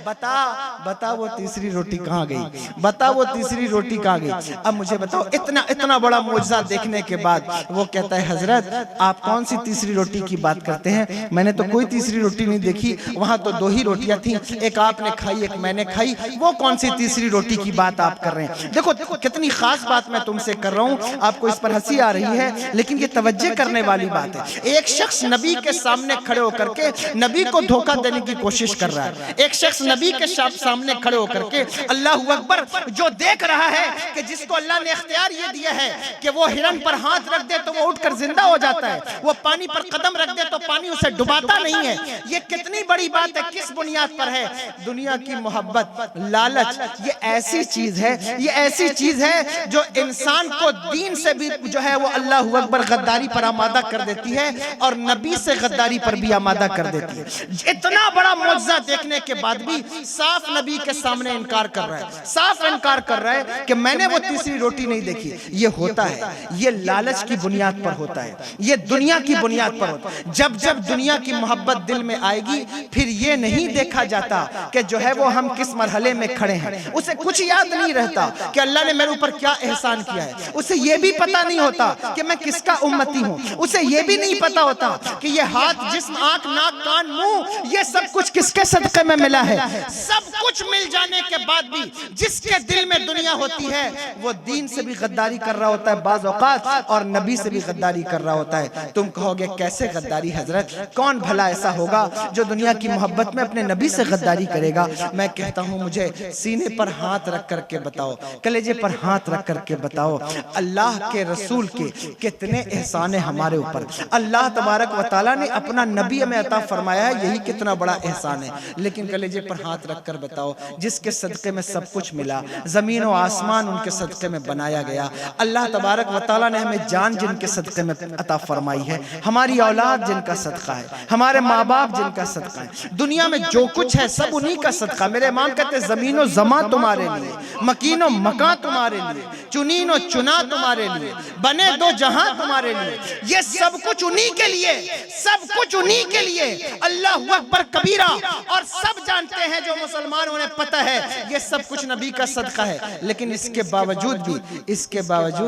बता वो तीसरी रोटी कहाँ गई? बता वो तीसरी रोटी कहाँ गई? अब मुझे बताओ, इतना बड़ा मौजज़ा देखने के बाद वो कहता है, हजरत आप कौन सी तीसरी रोटी की बात करते हैं? मैंने तो कोई तीसरी रोटी नहीं देखी, वहां तो 2 ही रोटियां थी, एक आपने खाई एक मैंने खाई, वो कौन सी तीसरी रोटी की बात आप कर रहे हैं? देखो कितनी खास बात मैं तुमसे कर रहा हूं, आपको इस पर हंसी आ रही है, लेकिन ये तवज्जो करने वाली बात है। एक शख्स नबी के सामने खड़े होकर के नबी को धोखा देने की कोशिश कर रहा है। एक शख्स नबी के सामने खड़े होकर के अल्लाह अकबर जो देख रहा है कि जिसको अल्लाह ने इख्तियार ये दिया है कि वो हिरन पर हाथ रख दे तो वो उठकर जिंदा हो जाता है, वो पानी पर कदम रख दे तो पानी उसे डुबाता नहीं है। ये कितनी बड़ी बात है, किस बुनियाद पर है? दुनिया की मोहब्बत, लालच, ये ऐसी चीज है, ये ऐसी चीज है जो इंसान को दीन से भी जो है वो अल्लाह अकबर गद्दारी पर आमादा कर देती है और नबी से गद्दारी पर भी आमादा कर देती है। इतना बड़ा मौजज़ा देखने के बाद भी साफ नबी के सामने इनकार कर रहा है, साफ इनकार कर रहा है कि मैंने वो तीसरी रोटी नहीं देखी। ये होता है, ये लालच की बुनियाद पर होता है, ये दुनिया की बुनियाद पर होता है। जब जब दुनिया की मोहब्बत दिल में आएगी, फिर ये नहीं देखा जाता कि जो है वो हम किस मरहले में खड़े हैं। उसे कुछ याद नहीं रहता कि अल्लाह ने मेरे ऊपर क्या एहसान किया है। उसे ये भी पता नहीं होता कि मैं किसका उम्मती हूँ। उसे ये भी नहीं पता होता कि ये हाथ, जिस्म, आंख, नाक, कान, मुंह, ये सब कुछ किसके सदक़े में मिला है। सब कुछ मिल जाने के बाद भी जिसके दिल में दुनिया होती है वो दीन से भी गद्दारी कर रहा होता है बाज़ औक़ात, और नबी से भी गद्दारी कर रहा होता है। तुम कहोगे कैसे गद्दारी हजरत? कौन भला ऐसा होगा जो दुनिया की मोहब्बत में अपने नबी से गद्दारी करेगा? मैं कहता हूँ, मुझे सीने पर हाथ रख करके बताओ, कलेजे पर हाथ रख करके बताओ, अल्लाह के रसूल के कितने एहसान है हमारे ऊपर। अल्लाह तबारक व तआला ने अपना नबी हमें अता फरमाया है, यही कितना बड़ा एहसान है। लेकिन कलेजे पर हाथ रख कर बताओ, जिसके सदक़े में सब कुछ मिला, ज़मीन और आसमान उनके सदक़े में बनाया गया। अल्लाह तबारक व तआला ने हमें जान जिनके सदक़े में अता फरमाई है, हमारी औलाद जिनका सदका है, हमारे माँ बाप जिनका सदका है, दुनिया में जो कुछ है सब उन्हीं का सदका। मेरे इमाम कहते हैं, ज़मीनो ज़मा तुम्हारे लिए, मकीनो मकान तुम्हारे लिए, चुनीनो चुना तुम्हारे लिए, बने दो जहां तुम्हारे लिए। ये सब कुछ उन्हीं के लिए, सब कुछ उन्हीं के लिए। अल्लाह अकबर कबीरा। और सब जानते हैं, जो मुसलमान उन्हें पता है ये सब कुछ नबी का सदका है। लेकिन इसके बावजूद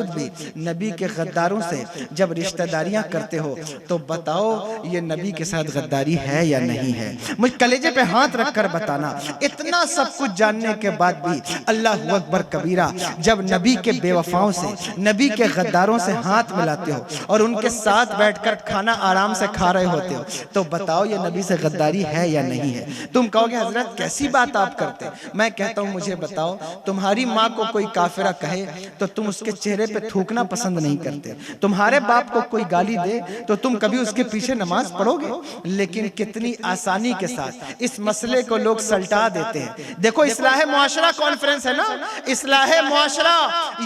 भी नबी के गद्दारों से जब रिश्तेदारियां करते हो तो बताओ ये नबी के साथ गद्दारी है या नहीं है? मुझे कलेजे पे हाथ रखकर बताना। इतना सब कुछ जानने के बाद भी अल्लाह अकबर कबीरा, जब नबी के बेवफाओं से, नबी के गद्दारों से हाथ मिलाते हो और उनके साथ बैठकर खाना आराम से खा रहे होते हो, तो बताओ ये नबी से गद्दारी है या नहीं है? तुम कहोगे हजरत कैसी बात आप करते? मैं कहता हूँ, मुझे बताओ, तुम्हारी माँ को कोई काफिरा कहे तो तुम उसके चेहरे पे थूकना पसंद नहीं करते। तुम्हारे बाप को कोई गाली दे तो तुम कभी उसके पीछे नमाज पढ़ोगे? लेकिन कितनी आसानी के साथ इस मसले को लोग सल्टा देते हैं। देखो इस्लाह मुआशरा कॉन्फ्रेंस है ना, इस्लाह मुआशरा,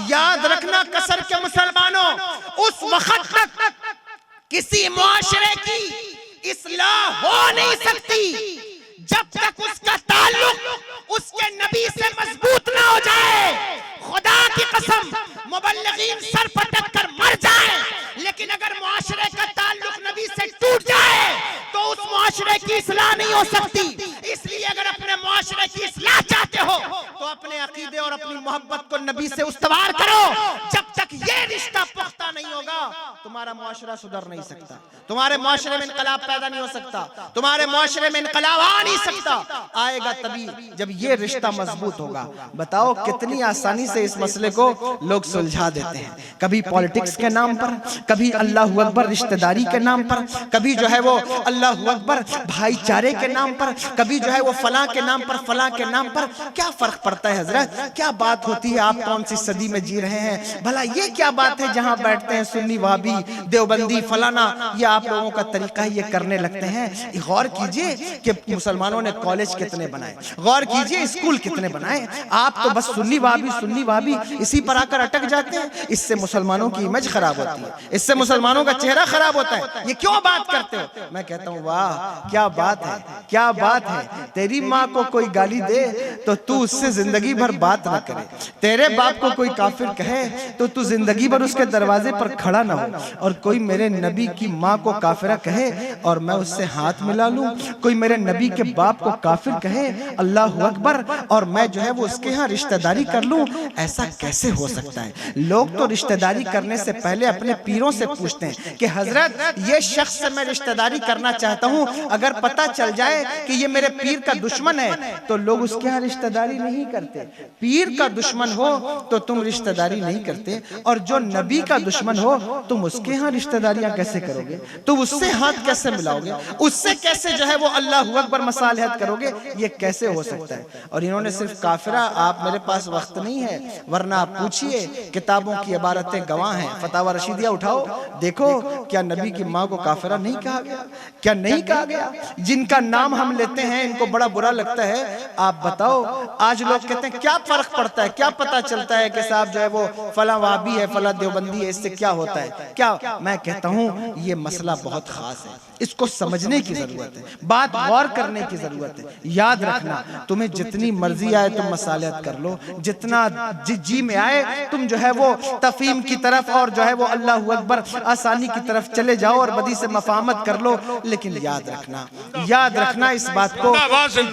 याद रखना कसर के मुसलमानों, उस वक्त तक किसी मुआशरे की इस्लाह हो नहीं सकती जब तक उसका ताल्लुक उसके नबी से मजबूत ना हो जाए। खुदा की कसम, मुबल्लिगीन सर पटक कर मर जाए, लेकिन अगर मुआशरे का ताल्लुक नबी से टूट जाए तो उस मुआशरे की इस्लाह नहीं हो सकती। इसलिए अगर अपने मुआशरे की इस्लाह चाहते हो तो अपने अकीदे और अपनी मोहब्बत को नबी से उस्तवार करो। जब तक ये रिश्ता पुख्ता नहीं होगा तुम्हारा मुआशरा सुधर नहीं सकता, तुम्हारे मुआशरे में इनकलाब पैदा नहीं हो सकता, तुम्हारे मुआशरे में इनकलाब आ नहीं सकता। आएगा तभी जब ये रिश्ता मजबूत होगा। बताओ कितनी आसानी से इस मसले को लोग सुलझा देते हैं, कभी पॉलिटिक्स के नाम पर, कभी अल्लाह अकबर रिश्तेदारी के नाम पर, कभी जो है वो अल्लाह अकबर भाईचारे के नाम पर, कभी जो है वो फलां के नाम पर, फलां के नाम पर। क्या फर्क पड़ता है हजरत? क्या बात होती है? आप कौन सी सदी में जी रहे हैं? भला ये क्या बात है जहां बैठते हैं सुन्नी वहाबी देवबंदी फलाना, ये आप लोगों का तरीका ये करने लगते हैं। गौर कीजिए कि मुसलमानों ने कॉलेज कितने बनाए, गौर कीजिए स्कूल कितने बनाए। आप तो बस सुन्नी वहाबी इसी पर आकर अटक जाते हैं। इससे मुसलमानों की इमेज खराब होती है, इससे मुसलमानों का चेहरा खराब होता है। ये क्यों बात करते हो? मैं कहता हूँ वाह क्या बात है, क्या बात है। तेरी माँ को कोई गाली दे तो तू उससे जिंदगी भर बात ना करे, तेरे बाप को कोई काफिर कहे तो तू जिंदगी भर उसके दरवाजे पर खड़ा ना हो, और कोई मेरे नबी की माँ को काफिरा कहे और मैं उससे हाथ मिला लूं, कोई मेरे नबी के बाप को काफिर कहे अल्लाह अकबर और मैं जो है वो उसके यहाँ रिश्तेदारी कर लूं, ऐसा कैसे हो सकता है? लोग तो रिश्तेदारी करने से पहले अपने पीरों से पूछते हैं कि हजरत ये शख्स से मैं रिश्तेदारी करना चाहता हूं, अगर पता चल जाए कि ये मेरे पीर का दुश्मन है तो लोग उसके यहाँ रिश्तेदारी नहीं करते। पीर का दुश्मन हो तो तुम रिश्तेदारी नहीं करते, और जो नबी का दुश्मन हो तुम उसके यहाँ रिश्तेदारियां कैसे करोगे? तुम उससे हाथ कैसे मिलाओगे? उससे कैसे जो है वो अल्लाह अकबर मसालहत करोगे? ये कैसे हो सकता है? और इन्होंने सिर्फ काफिरा, आप मेरे पास वक्त नहीं है वरना आप पूछिए, किताबों की इबारतें गवाह हैं, फतावा रशीदिया उठाओ देखो, क्या नबी की माँ को काफिरा नहीं कहा गया? क्या नहीं कहा गया? जिनका नाम हम लेते हैं इनको बड़ा बुरा लगता है। आप बताओ आज लोग कहते हैं क्या फर्क पड़ता है, क्या पता चलता है कि साहब जो है वो फला वहाबी है, फला देवबंदी है, इससे क्या होता है? क्या मैं कहता हूँ ये मसला बहुत खास है, इसको समझने की जरूरत है, बात गौर करने की जरूरत है। याद रखना तुम्हें जितनी मर्जी आए तुम मसालियत कर लो, जितना जी में आए तुम जो है वो तफहीम की तरफ और जो है वो अल्लाह अकबर आसानी की तरफ चले जाओ और बदी से मफाहमत कर लो। लेकिन याद रखना इस बात को,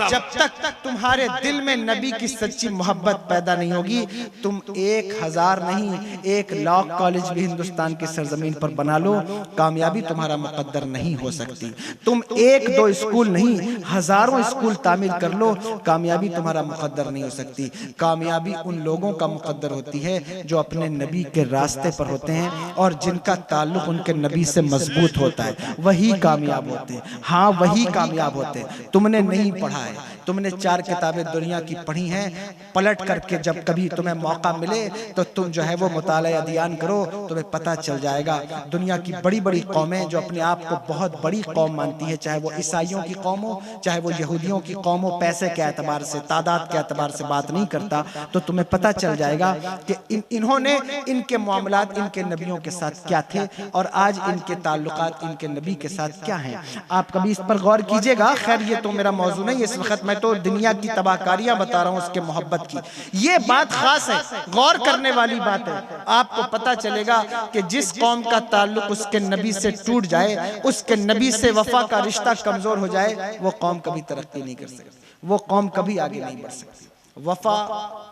जब तक तुम्हारे दिल में नबी की सच्ची मोहब्बत पैदा नहीं होगी, तुम 1000 नहीं 1,00,000 कॉलेज भी हिंदुस्तान की सरजमीन पर बना लो, कामयाबी तुम्हारा मुकद्दर नहीं हो सकती। तुम 1-2 स्कूल नहीं हजारों स्कूल तामीर कर लो, कामयाबी तुम्हारा मुकद्दर नहीं हो सकती। कामयाबी उन लोगों का मुकद्दर होती है जो अपने नबी के रास्ते पर होते हैं और जिनका ताल्लुक उनके नबी से मजबूत होता है, वही कामयाब होते हैं। हाँ वही कामयाब होते हैं। तुमने नहीं पढ़ा है, तुमने 4 किताबें दुनिया की पढ़ी हैं, पलट करके जब कभी तुम्हें मौका मिले तो तुम जो है वो मुताला अध्ययन करो, तुम्हें पता चल जाएगा दुनिया की बड़ी बड़ी कौमें जो अपने आप को बहुत बड़ी कौम मानती है, चाहे वो ईसाइयों की कौम हो, चाहे वो यहूदियों की कौम हो, पैसे के एतबार से तादाद के एतबार से बात नहीं करता, तो तुम्हें पता चल जाएगा कि इन्होंने इनके मामलात इनके नबियों के साथ क्या थे और आज इनके ताल्लुकात इनके नबी के साथ क्या हैं। आप कभी इस पर गौर कीजिएगा। खैर ये तो मेरा मौजू नहीं इस वक्त, मैं तो दुनिया की तबाहकारियां बता रहा हूं उसके मोहब्बत की। ये बात खास है, गौर करने वाली बात है। आपको पता चलेगा कि जिस कौम का ताल्लुक उसके नबी से टूट जाए, उसके नबी से वफा का रिश्ता कमजोर हो जाए, वो कौम कभी तरक्की नहीं कर सकती, वो कौम कभी आगे नहीं बढ़ सकती। वफा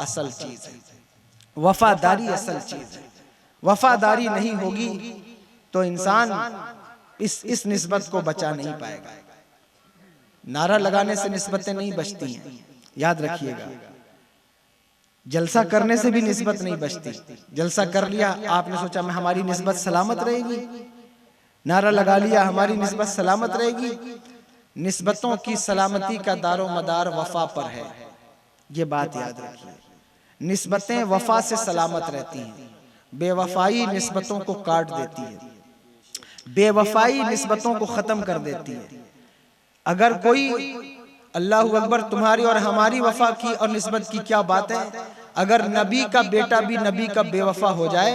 असल चीज है, वफादारी असल चीज है। वफादारी नहीं होगी तो इंसान इस निस्बत को बचा नहीं पाएगा। नारा लगाने से निस्बतें नहीं बचती हैं, याद रखिएगा। जलसा करने से भी निस्बत नहीं बचती। जलसा कर लिया, आपने सोचा मैं हमारी निस्बत सलामत रहेगी, नारा लगा लिया हमारी निस्बत सलामत रहेगी। निस्बतों की सलामती का दारो मदार वफा पर है, ये बात याद रखिए। निस्बतें वफा से सलामत रहती हैं, बेवफाई निस्बतों को काट देती है। बेवफाई निस्बतों को खत्म कर देती है। अगर कोई, अल्लाहु अकबर, तुम्हारी और हमारी वफा की और निस्बत की क्या बात है, अगर नबी का बेटा भी नबी का बेवफा हो जाए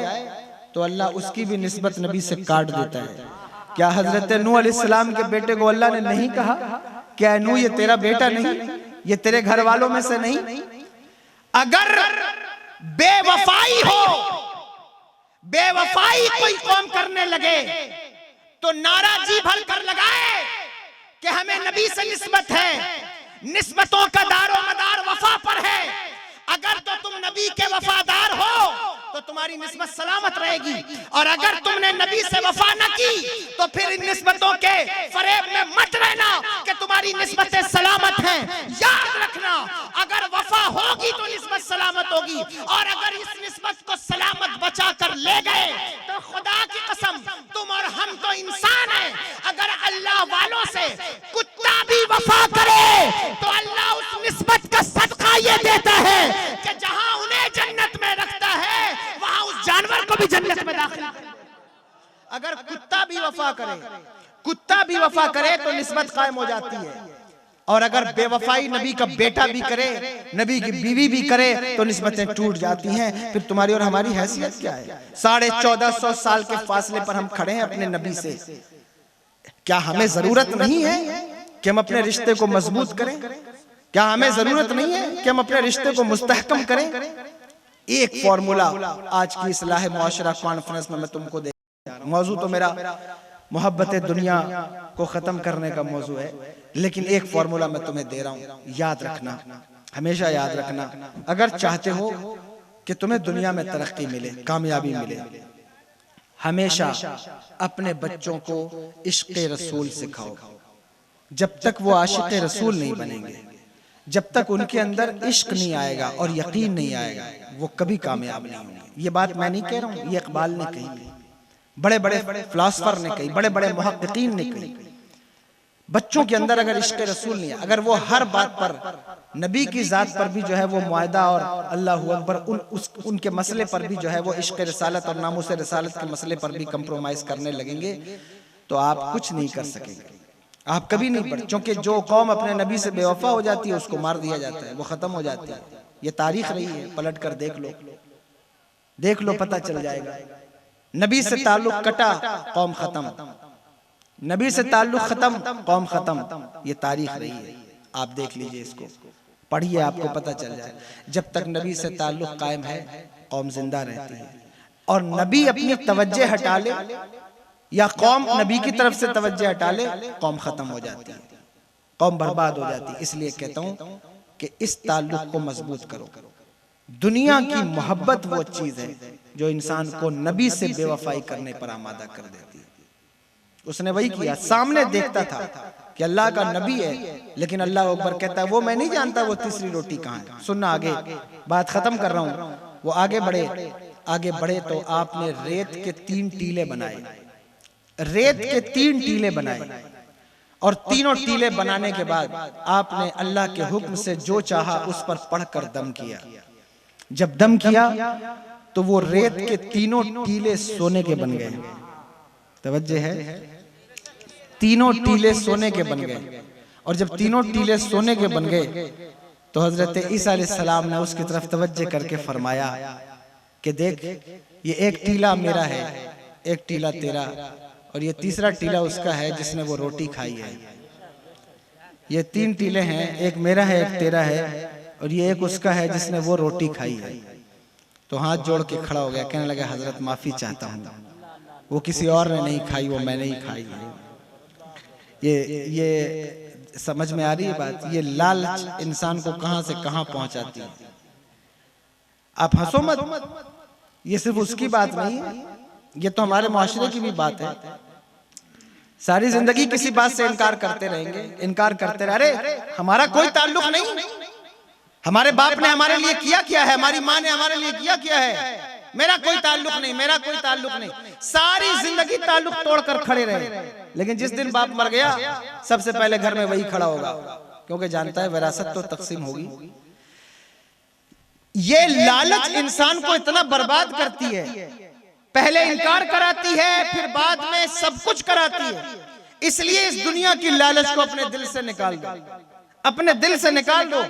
तो अल्लाह उसकी भी निस्बत नबी से काट देता है। क्या हजरत नूह अलैहिस्सलाम के बेटे को अल्लाह ने नहीं कहा क्या नूह ये तेरा बेटा नहीं, ये तेरे घर वालों में से नहीं? अगर बेवफाई हो, बेवफाई कोई कौम करने लगे तो नाराजी भर कर लगाए कि हमें नबी से निस्बत है, निस्बतों का दारो मदार वफा पर है। अगर तो तुम नबी के वफादार हो तो तुम्हारी निस्बत सलामत रहेगी, और अगर तुमने नबी से वफा न की तो फिर इन निस्बतों के फरेब में मत रहना कि तुम्हारी निस्बतें सलामत हैं। याद रखना, अगर वफा होगी तो निस्बत सलामत होगी, और अगर इस निस्बत को सलामत बचा कर ले गए तो खुदा की कसम तुम और हम तो इंसान हैं। अगर अल्लाह वालों से कुत्ता भी वफा करे तो अल्लाह उस निस्बत का सदका ये देता है कि जहां उन्हें जन्नत में रखता है वहां उस जानवर को भी जन्नत में दाखिल करे। अगर कुत्ता भी वफा करे, कुत्ता भी वफा करे तो निस्बत कायम हो जाती है, और अगर बेवफाई नबी का बेटा भी करे, नबी की बीवी भी करे तो निस्बतें टूट जाती हैं। फिर तुम्हारी और हमारी हैसियत क्या है? 1450 साल के फासले पर हम खड़े हैं अपने नबी से। क्या हमें जरूरत नहीं है कि हम अपने रिश्ते को मजबूत करें? क्या हमें जरूरत नहीं है कि हम अपने रिश्ते को मुस्तहकम करें? एक फॉर्मूला आज की इस्लाह मुआशरा कॉन्फ्रेंस में मैं तुमको दे, मौजू तो मेरा मोहब्बत दुनिया को खत्म करने का मौजू है, लेकिन एक फॉर्मूला मैं तुम्हें दे रहा हूं, याद रखना, हमेशा याद रखना। अगर चाहते हो कि तुम्हें दुनिया में तरक्की मिले, कामयाबी मिले, हमेशा अपने बच्चों को इश्क़ रसूल सिखाओ। जब तक वो आशिक़ रसूल नहीं बनेंगे, जब तक उनके अंदर इश्क नहीं आएगा और यकीन नहीं आएगा, वो कभी कामयाब नहीं होंगे। ये बात मैं नहीं कह रहा हूँ, ये इकबाल ने कही, बड़े बड़े फिलासफर ने कही, बड़े बड़े मुहक्किकीन ने कही। बच्चों के अंदर अगर इश्क रसूल नहीं है, अगर वो हर बात पर नबी की जात पर भी जो है वो मुआहदा और अल्लाहु अकबर उनके मसले पर भी जो है वो इश्क रसालत और नामूस रसालत के मसले पर भी कंप्रोमाइज करने लगेंगे तो आप कुछ नहीं कर सकेंगे, आप कभी नहीं बढ़। क्योंकि जो कौम अपने नबी से बेवफा हो जाती है उसको मार दिया जाता है, वो खत्म हो जाती है। ये तारीख रही है, पलट कर देख लो, देख लो, पता चल जाएगा। नबी से ताल्लुक कटा, कौम खत्म, नबी से ताल्लुक खत्म, कौम खत्म। ये तारीख रही है, आप देख लीजिए, इसको पढ़िए, आपको पता चल जाए। जब तक नबी से ताल्लुक कायम है कौम जिंदा रहती है, और नबी अपनी तवज्जो हटा ले या कौम नबी की तरफ से तवज्जो हटा ले, कौम खत्म हो जाती है, कौम बर्बाद हो जाती है। इसलिए कहता हूं कि इस ताल्लुक को मजबूत करो। दुनिया की मोहब्बत वो चीज है जो इंसान को नबी से बेवफाई करने पर आमादा कर देती है। उसने वही किया, सामने देखता था कि अल्लाह का नबी है, लेकिन अल्लाह अकबर कहता है वो मैं नहीं जानता वो तीसरी रोटी कहाँ है। सुनना, आगे बात खत्म कर रहा हूं। वो आगे बढ़े, आगे बढ़े तो आपने रेत के 3 टीले बनाए, रेत के 3 टीले बनाए, और तीनों टीले बनाने के बाद आपने अल्लाह के हुक्म से जो चाहा उस पर पढ़कर दम किया। जब दम किया तो वो रेत के तीनों टीले सोने के बन गए। तवज्जो है, तीनों टीले सोने के बन गए। और जब तीनों टीले सोने के बन गए तो हजरत ईसा अलैहिस्सलाम ने उसकी तरफ तवज्जो करके फरमाया कि देख, ये एक टीला मेरा है, एक टीला तेरा, और ये तीसरा टीला उसका है जिसने वो रोटी खाई है। ये 3 टीले हैं, एक मेरा है, एक तेरा है, और ये एक उसका है जिसने वो रोटी खाई है। तो हाथ जोड़ के खड़ा हो गया, कहने लगा हजरत माफी चाहता हूँ, वो किसी और ने नहीं खाई, वो मैंने ही खाई है। ये समझ में आ रही है बात? ये लालच इंसान को कहां से कहां पहुंचाती है। आप हंसो मत, ये सिर्फ उसकी बात नहीं है, ये तो हमारे माशरे की भी बात है। सारी जिंदगी किसी बात से इनकार करते रहेंगे, इनकार करते रहे, अरे हमारा कोई ताल्लुक नहीं, हमारे बाप ने हमारे लिए किया क्या है, हमारी माँ ने हमारे लिए किया क्या है, मेरा कोई ताल्लुक नहीं, मेरा कोई ताल्लुक नहीं। सारी जिंदगी ताल्लुक तोड़कर खड़े रहे, लेकिन जिस दिन बाप मर गया सबसे पहले घर में वही खड़ा होगा, क्योंकि जानता है विरासत तो तकसीम होगी। ये लालच इंसान को इतना बर्बाद करती है पहले इनकार कराती है, फिर बाद में सब कुछ कराती है। इसलिए इस दुनिया की लालच को अपने दिल से निकाल दो, अपने दिल से निकाल दो।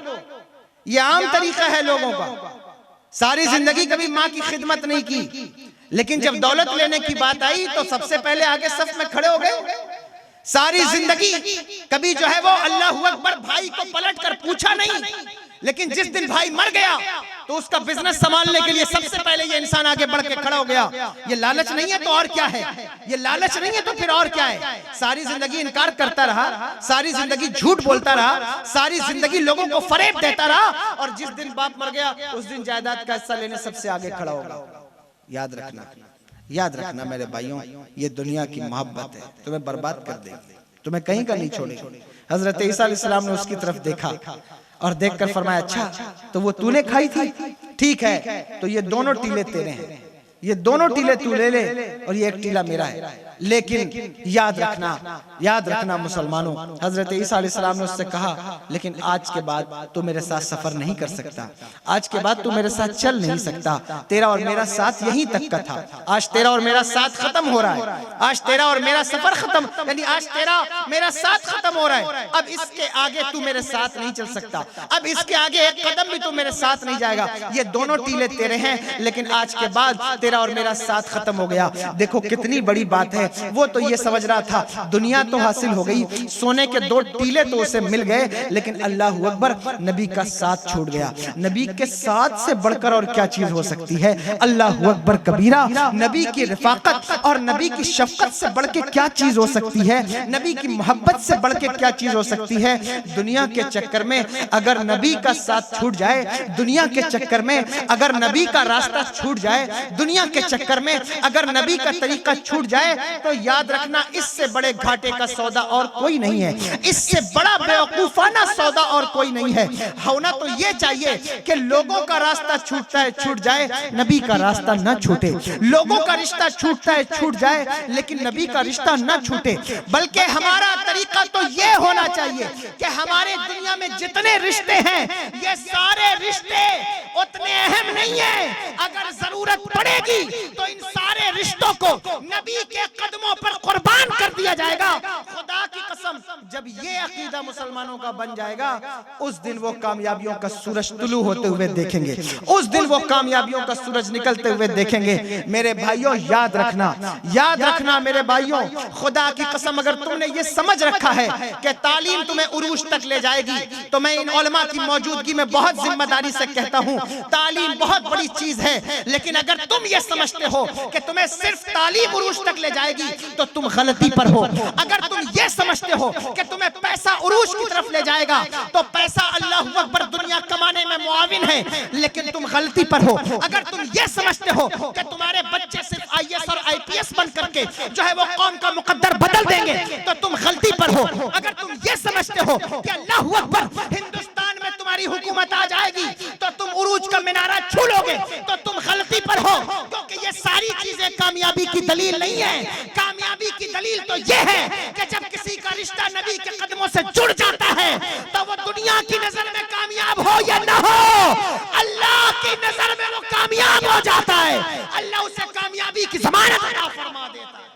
ये आम तरीका है लोगों का। सारी जिंदगी कभी माँ की खिदमत नहीं की, लेकिन जब दौलत लेने की बात आई तो सबसे पहले आगे सफ में खड़े हो गए। सारी जिंदगी कभी जो है वो अल्लाहू अकबर भाई को पलट कर पूछा नहीं, लेकिन जिस दिन भाई मर गया तो उसका बिजनेस संभालने के लिए सबसे पहले ये इंसान आगे बढ़ के खड़ा हो गया। ये लालच नहीं है तो और क्या है? ये लालच नहीं है तो फिर और क्या है? सारी जिंदगी इनकार करता रहा, सारी जिंदगी झूठ बोलता रहा, सारी जिंदगी लोगों को फरेब देता रहा, और जिस दिन बाप मर गया उस दिन जायदाद का हिस्सा लेने सबसे आगे खड़ा होगा। याद रखना, याद रखना मेरे भाइयों, ये दुनिया की मोहब्बत है, तुम्हें बर्बाद कर देगी, तुम्हें कहीं का नहीं छोड़ेगी। हजरत ईसा अलैहिस्सलाम ने उसकी तरफ देखा और देखकर फरमाया, अच्छा तो वो तूने खाई थी, ठीक है, तो ये दोनों टीले तेरे हैं, ये दोनों टीले तू ले ले और ये एक टीला मेरा है। लेकिन याद रखना मुसलमानों, हजरत ईसा अलैहिस्सलाम ने उससे कहा, लेकिन आज के बाद तू मेरे साथ सफर नहीं कर सकता, आज के बाद तू मेरे साथ चल नहीं सकता, तेरा और मेरा साथ यहीं तक का था, आज तेरा और मेरा साथ खत्म हो रहा है, आज तेरा और मेरा सफर खत्म, यानी आज तेरा मेरा साथ खत्म हो रहा है, अब इसके आगे तू मेरे साथ नहीं चल सकता, अब इसके आगे एक कदम भी तू मेरे साथ नहीं जाएगा, ये दोनों टीले तेरे हैं, लेकिन आज के बाद तेरा और मेरा साथ खत्म हो गया। देखो कितनी बड़ी बात है। वो तो ये समझ रहा था दुनिया तो हासिल हो गई, सोने के दो टीले तो उसे मिल गए, लेकिन अल्लाहू अकबर, नबी का साथ छूट गया। नबी के साथ से बढ़कर और क्या चीज हो सकती है? अल्लाहू अकबर कबीरा, नबी की रिफाकत और नबी की शफकत से बढ़ के क्या चीज हो सकती है? नबी की मोहब्बत से बढ़ के क्या चीज हो सकती है? दुनिया के चक्कर में अगर नबी का साथ छूट जाए, दुनिया के चक्कर में अगर नबी का रास्ता छूट जाए, दुनिया के चक्कर में अगर नबी का तरीका छूट जाए, तो याद रखना इससे बड़े घाटे का सौदा और कोई नहीं है, इससे बड़ा बेवकूफाना सौदा और कोई नहीं है। होना तो ये चाहिए कि लोगों का रास्ता छूट जाए, नबी का रास्ता न छूटे, लोगों का रिश्ता छूटता है छूट जाए, लेकिन नबी का रिश्ता न छूटे। बल्कि हमारा तरीका तो ये होना चाहिए कि हमारे दुनिया में जितने रिश्ते हैं, ये सारे रिश्ते उतने अहम नहीं है, अगर जरूरत पड़ेगी तो इन सारे रिश्तों को नबी के कदमों पर कुर्बान कर दिया जाएगा। खुदा की कसम, जब ये अकीदा मुसलमानों का बन जाएगा, उस दिन वो कामयाबियों का सूरज तुलू होते हुए देखेंगे, उस दिन वो कामयाबियों का सूरज निकलते हुए देखेंगे। मेरे भाइयों याद रखना मेरे भाइयों, खुदा की कसम, अगर तुमने ये समझ रखा है कि तालीम तुम्हें उरूज तक ले जाएगी, तो मैं इन उलमा की मौजूदगी में बहुत जिम्मेदारी से कहता हूँ, तालीम बहुत बड़ी चीज है, लेकिन अगर तुम ये समझते हो कि तुम्हें सिर्फ तालीम उरूज तक ले जाएगी तो तुम गलती पर हो। अगर तुम ये समझते हो कि तुम्हें पैसा उरूज की तरफ ले जाएगा, तो पैसा अल्लाहू अकबर दुनिया कमाने में मुआविन है, लेकिन तुम गलती पर हो। अगर तुम ये समझते हो कि तुम्हारे बच्चे सिर्फ आईएएस और आईपीएस बन करके जो है वो कौम का मुकद्दर बदल देंगे, तो तुम गलती पर हो। अगर तुम ये समझते हो कि अल्लाहू अकबर हिंदुस्तान में तुम्हारी हुकूमत आ जाएगी तो तुम उरूज का मीनारा छू लोगे, तो तुम गलती पर हो, क्योंकि ये सारी चीजें कामयाबी की दलील नहीं है। कामयाबी की दलील तो ये है कि जब किसी का रिश्ता नबी के कदमों से जुड़ जाता है, तो वो दुनिया की नजर में कामयाब हो या ना हो, अल्लाह की नजर में वो कामयाब हो जाता है। अल्लाह उसे कामयाबी की जमानत अता फरमा देता है,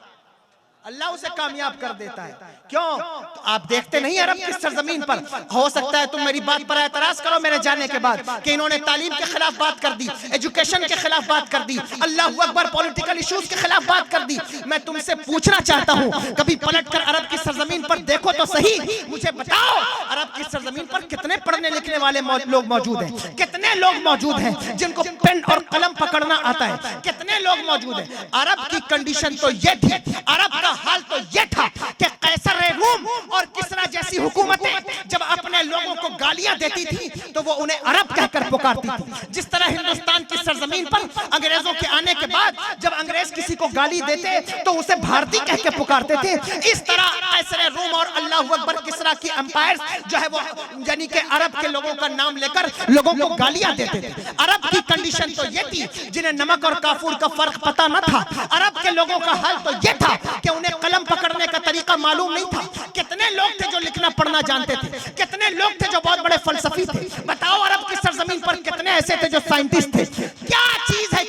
अल्लाह उसे कामयाब कर देता है। क्यों? तो आप देखते नहीं अरब की सरजमीन पर, हो सकता है तुम मेरी बात पर एतराज करो मेरे जाने के बाद कि इन्होंने तालीम के खिलाफ बात कर दी, एजुकेशन के खिलाफ बात कर दी, अल्लाहू अकबर पॉलिटिकल इश्यूज के खिलाफ बात कर दी। मैं तुमसे पूछना चाहता हूँ, कभी पलटकर अरब की सरजमीन पर देखो तो सही, मुझे बताओ अरब की सरजमीन पर कितने पढ़ने लिखने वाले लोग मौजूद हैं, कितने लोग मौजूद हैं जिनको पेन और कलम पकड़ना आता है, कितने लोग मौजूद हैं। अरब की कंडीशन तो ये थी, अरब का हाल तो ये था कि कैसर रूम और किसरा जैसी हुकूमतें जब अपने लोगों को गालियां देती थी तो वो उन्हें अरब कहकर पुकारती थी। जिस तरह हिंदुस्तान की सरजमीन पर अंग्रेजों के आने के बाद जब अंग्रेज किसी को गाली देते तो उसे भारतीय कह के पुकारते थे, इस तरह कैसर रूम और अल्लाहू अकबर किसरा की एम्पायर जो है वो यानी कि अरब के लोगों का नाम लेकर लोगों को गालियां देते थे। अरब की कंडीशन तो ये थी, जिन्हें नमक और काफूर का फर्क पता न था, अरब के लोगों का हाल तो ये था कि उन्हें कलम पकड़ने का तरीका मालूम नहीं था। कितने लोग थे जो लिखना पढ़ना जानते थे, कितने लोग थे जो बहुत बड़े फलसफी थे। बताओ अरब की सरजमीन पर कितने ऐसे थे जो साइंटिस्ट थे। क्या चीज है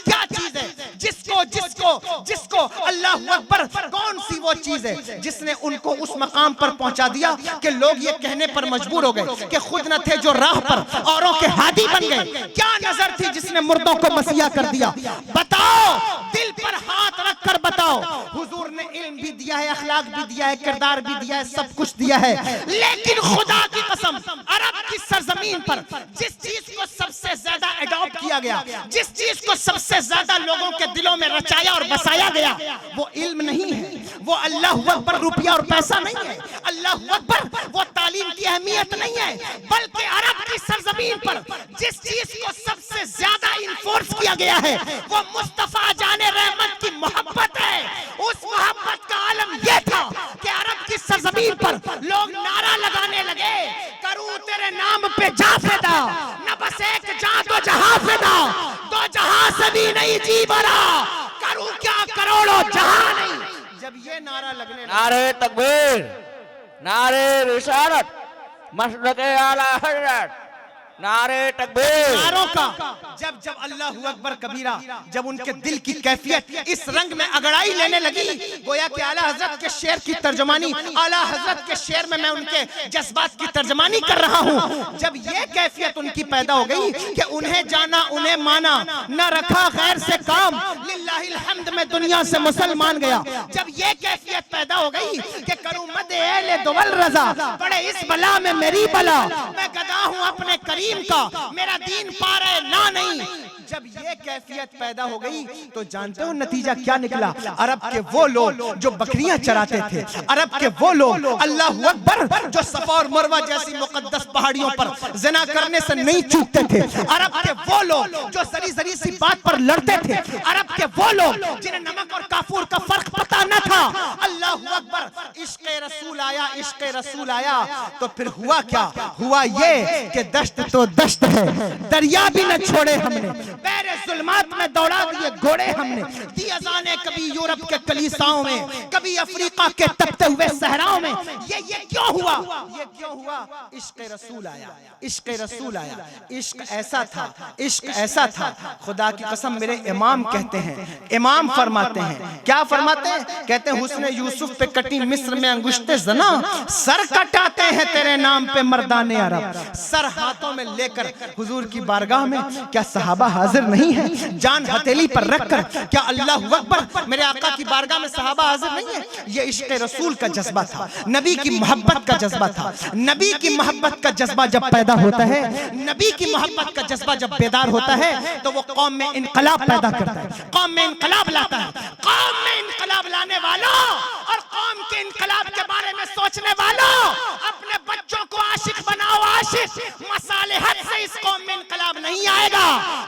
जिसको अकबर, कौन सी वो चीज है जिसने उनको उस मकाम पर पहुंचा दिया कि लोग ये कहने पर मजबूर हो गए कि खुद न थे जो राह पर औरों के हादी बन गए। क्या नजर थी जिसने मुर्दों को मसीहा कर दिया? बताओ, दिल पर हाथ रख कर बताओ। हुजूर ने इल्म भी दिया है, अखलाक भी दिया है, किरदार भी दिया है, सब कुछ दिया है, लेकिन खुदा की कसम अरब की सरजमीन पर जिस चीज को सबसे ज्यादा अडॉप्ट किया गया, जिस चीज को सबसे ज्यादा लोगों के दिलों में रचाया और बसाया गया, वो इल्म नहीं है, वो अल्लाह अकबर रुपया और पैसा नहीं है, अल्लाह अकबर वो तालीम की अहमियत नहीं है, बल्कि अरब की सरजमीन पर जिस चीज को सबसे ज्यादा इन्फोर्स किया गया है वो मुस्तफा जाने रहमत की मोहब्बत है। उस मोहब्बत का आलम यह था कि अरब की सरजमीन पर लोग नारा लगाने लगे, करूं तेरे नाम पे जा फिदा, न बस एक जा दो जहां फिदा, दो जहां से भी नहीं जी भरा, करूं क्या करोड़ों जहां नहीं। जब ये नारा लगने लगा, नारे तकबीर, नारे रिसालत, मसलके आला हजरत, नारे तकबीर। नारों का जब जब अल्लाह अकबर कबीरा, जब उनके दिल की कैफियत इस रंग में अगड़ाई लेने लगी, गोया कि आला हजरत के शेर की तर्जमानी, आला हजरत के शेर में मैं उनके जज्बात की तर्जमानी कर रहा हूँ। जब ये कैफियत उनकी पैदा हो गई कि उन्हें जाना उन्हें माना, न रखा गैर से काम, लिल्लाहिल हम्द में दुनिया से मुसलमान गया। जब ये कैफियत पैदा हो गई कि करूं मदे एले दुवल रजा, बड़े इस बला में मेरी बला, मैं गदा हूँ अपने करीम का, मेरा दीन पा रहे ना नहीं। जब ये कैफियत पैदा हो गई तो जानते हो नतीजा क्या निकला? अरब के वो लोग जो बकरियां चराते थे, अरब के वो लोग अल्लाह अकबर जो सफा और मरवा जैसी मुकद्दस पहाड़ियों पर ज़िना करने से नहीं चूकते थे, अरब के वो लोग जो जरी जरी सी बात पर लड़ते थे, अरब के वो लोग जिन्हें नमक और काफूर का फर्क पता न था, अल्लाह अकबर, इश्क़ रसूल आया, इश्क़ रसूल आया तो फिर हुआ क्या? हुआ ये कि दश्त तो दश्त है, दरिया भी न छोड़े हमने, बैरे जुल्मात में दौड़ा दिए घोड़े हमने, दी अज़ाने कभी यूरोप के कलीसाओं में, कभी अफ्रीका के तपते हुए सहराओं में। ये क्यों हुआ? ये क्यों हुआ? इश्क़ रसूल आया, इश्क़ रसूल आया। इश्क ऐसा था, इश्क ऐसा था, खुदा की कसम मेरे इमाम कहते हैं, इमाम फरमाते हैं, क्या फरमाते हैं? कहते हैं हुस्न यूसुफ पे कटी मिस्र में अंगुश्ते जना, सर कटाते हैं तेरे नाम पे मर्दाने अरब। सर हाथों में लेकर हुजूर की बारगाह में क्या सहाबा हाजिर नहीं है? जान हथेली पर रखकर क्या अल्लाह अकबर, मेरे आका की बारगाह में सहाबा हाजिर नहीं है? ये इश्क़ रसूल का जज्बा था, नबी की मोहब्बत का जज्बा था। नबी की मोहब्बत का जज्बा जब पैदा होता है, नबी की मोहब्बत का जज्बा जब बेदार होता है तो वो कौम में इनकलाब पैदा करता है, कौम में इनकलाब लाता है। कौम में इनकलाब लाने वालों और कौम के इनकलाब के बारे में सोचने वालों, अपने बच्चों को आशिक बनाओ, आशिक। मसालेहत से इस कौम में इनकलाब नहीं आएगा।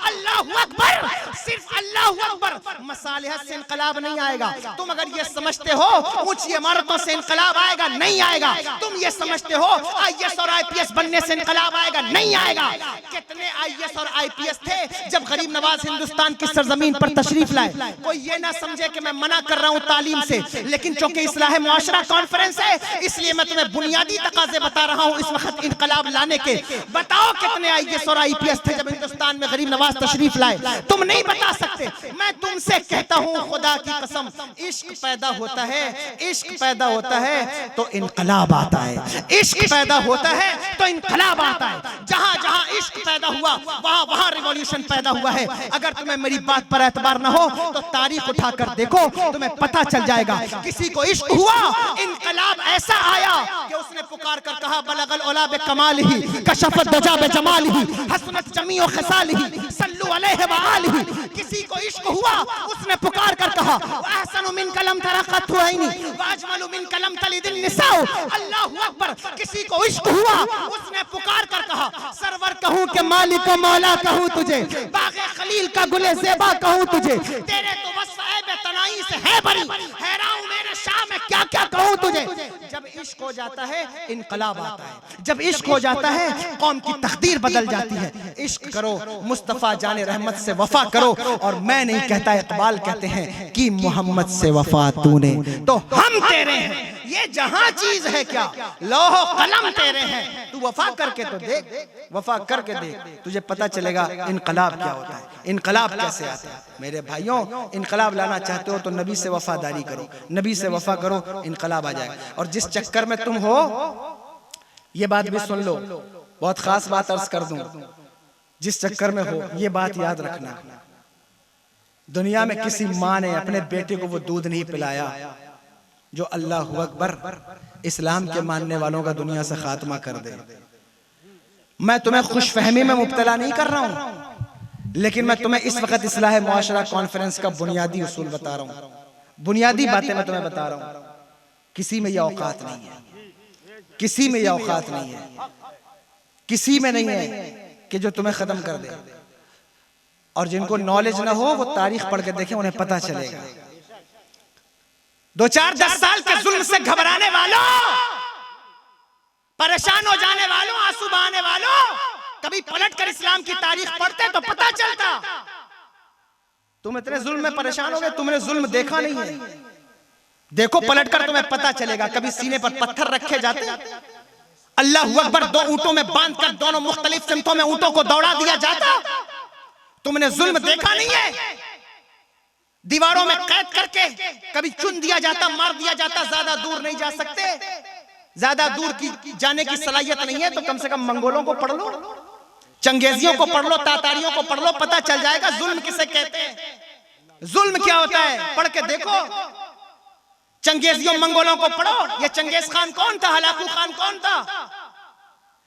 अल्लाह अकबर, सिर्फ अल्लाह अकबर, मसालेहत से इनकलाब नहीं आएगा। तुम अगर ये समझते हो ऊंची इमारतों से इनकलाब आएगा, नहीं आएगा। तुम ये समझते हो आईएएस और आईपीएस बनने से इनकलाब आएगा, नहीं आएगा। कितने आईएएस और आईपीएस थे जब गरीब नवाज हिंदुस्तान की सरजमीन पर तशरीफ लाए। कोई ये ना समझे कि मैं मना कर रहा हूँ तालीम से, लेकिन चूंकि इस्लाह मुआशरा कॉन्फ्रेंस है इसलिए मैं तुम्हें बुनियादी तकाजे बता रहा हूँ इस वक्त इनकलाब लाने के। बताओ कितने आईएएस और आईपीएस थे जब हिंदुस्तान में गरीब नवाज तशरीफ लाए? तुम नहीं बता सकते। मैं तुमसे कहता हूँ खुदा की कसम, इश्क पैदा होता है, इश्क पैदा होता है तो इनकलाब आता है, इश्क पैदा होता है तो इनकलाब आता है। जहाँ जहाँ इश्क पैदा हुआ वहाँ वहाँ रिवॉल्यूशन पैदा हुआ है। अगर तुम्हें मेरी बात पर एतबार न हो तो तारीख उठाकर देखो, तुम्हें पता चल जाएगा। किसी को इश्क हुआ, इनकलाब ऐसा आया कि उसने पुकार कर कहा बलगल औला बे कमालिही, कशफत दजा बे जमालिही, हसनत जमीओ खसालिही, सल्लु अलैहि व आलिही। किसी को इश्क हुआ, उसने पुकार कर कहा अहसनु मिन कलम तरक़त हुआइनी व अजमलु मिन कलम तलिदिन निसाउ। अल्लाहु अकबर। किसी को इश्क हुआ, उसने पुकार कर कहा सरवर कहूं के मालिक मौला कहूं तुझे, बाग़े खलील का गुले ज़ेबा कहूं तुझे, तेरे तो बस साहिब तनाई से है बड़ी, हैरान मेरे शाह में क्या क्या कहूं तुझे। जब इश्क हो जाता है इनकलाब आता है, जब इश्क हो जाता है कौम की तकदीर बदल जाती है। इश्क करो, मुस्तफा जाने रहमत से वफा करो। और मैं नहीं कहता, इकबाल कहते हैं कि मोहम्मद से वफा तूने तो हम तेरे हैं। ये जहां चीज है क्या, लौह कलम तेरे हैं। तू वफा करके तो देख, वफा करके देख, तुझे पता चलेगा इनकलाब क्या होता है। इनकलाब कैसे आता है। मेरे भाइयों, इनकलाब लाना चाहते हो तो नबी से वफादारी करो, नबी से वफा करो, इनकलाब आ जाएगा। और जिस चक्कर में तुम हो, ये बात भी सुन लो, बहुत खास बात अर्ज कर दूं, जिस चक्कर में हो ये बात याद रखना, दुनिया में किसी माँ ने अपने बेटे को वो दूध नहीं पिलाया जो अल्लाह अकबर इस्लाम के मानने वालों का दुनिया से खात्मा कर दे। मैं तुम्हें खुशफहमी में मुब्तला नहीं कर रहा हूं, लेकिन मैं तुम्हें इस वक्त इस्लाह मुआशरा कॉन्फ्रेंस का बुनियादी उसूल बता रहा हूं, बुनियादी बातें मैं तुम्हें बता रहा हूं। किसी में यह औकात नहीं है, किसी में यह औकात नहीं है, किसी में नहीं है कि जो तुम्हें खत्म कर दे। और जिनको नॉलेज ना हो वो तारीख पढ़ के देखें, उन्हें पता चलेगा। 2-4-10 साल के जुल्म से घबराने वालों, परेशान हो जाने वालों, आंसू बहाने वालों, कभी पलटकर इस्लाम की तारीख पढ़ते तो पता चलता। तुम इतने जुल्म में परेशान हो गए, तुमने जुल्म देखा नहीं है। देखो पलटकर तुम्हें पता चलेगा। कभी सीने पर पत्थर रखे जाते, अल्लाह अकबर 2 ऊंटों में बांधकर दोनों मुख्तलिफ सिमतों में ऊंटों को दौड़ा दिया जाता। तुमने जुल्म देखा नहीं है। दीवारों में कैद करके कभी चुन दिया जाता, मार दिया जाता। ज्यादा दूर नहीं जा सकते, ज्यादा दूर की जाने की सलाहियत नहीं है, तो कम से कम मंगोलों को पढ़ लो, चंगेजियों को पढ़ लो, तातारियों को पढ़ लो, पता चल जाएगा जुल्म किसे कहते हैं, जुल्म क्या होता है। पढ़ के देखो, चंगेजियों मंगोलों को पढ़ो। ये चंगेज खान कौन था, हलाकू खान कौन था?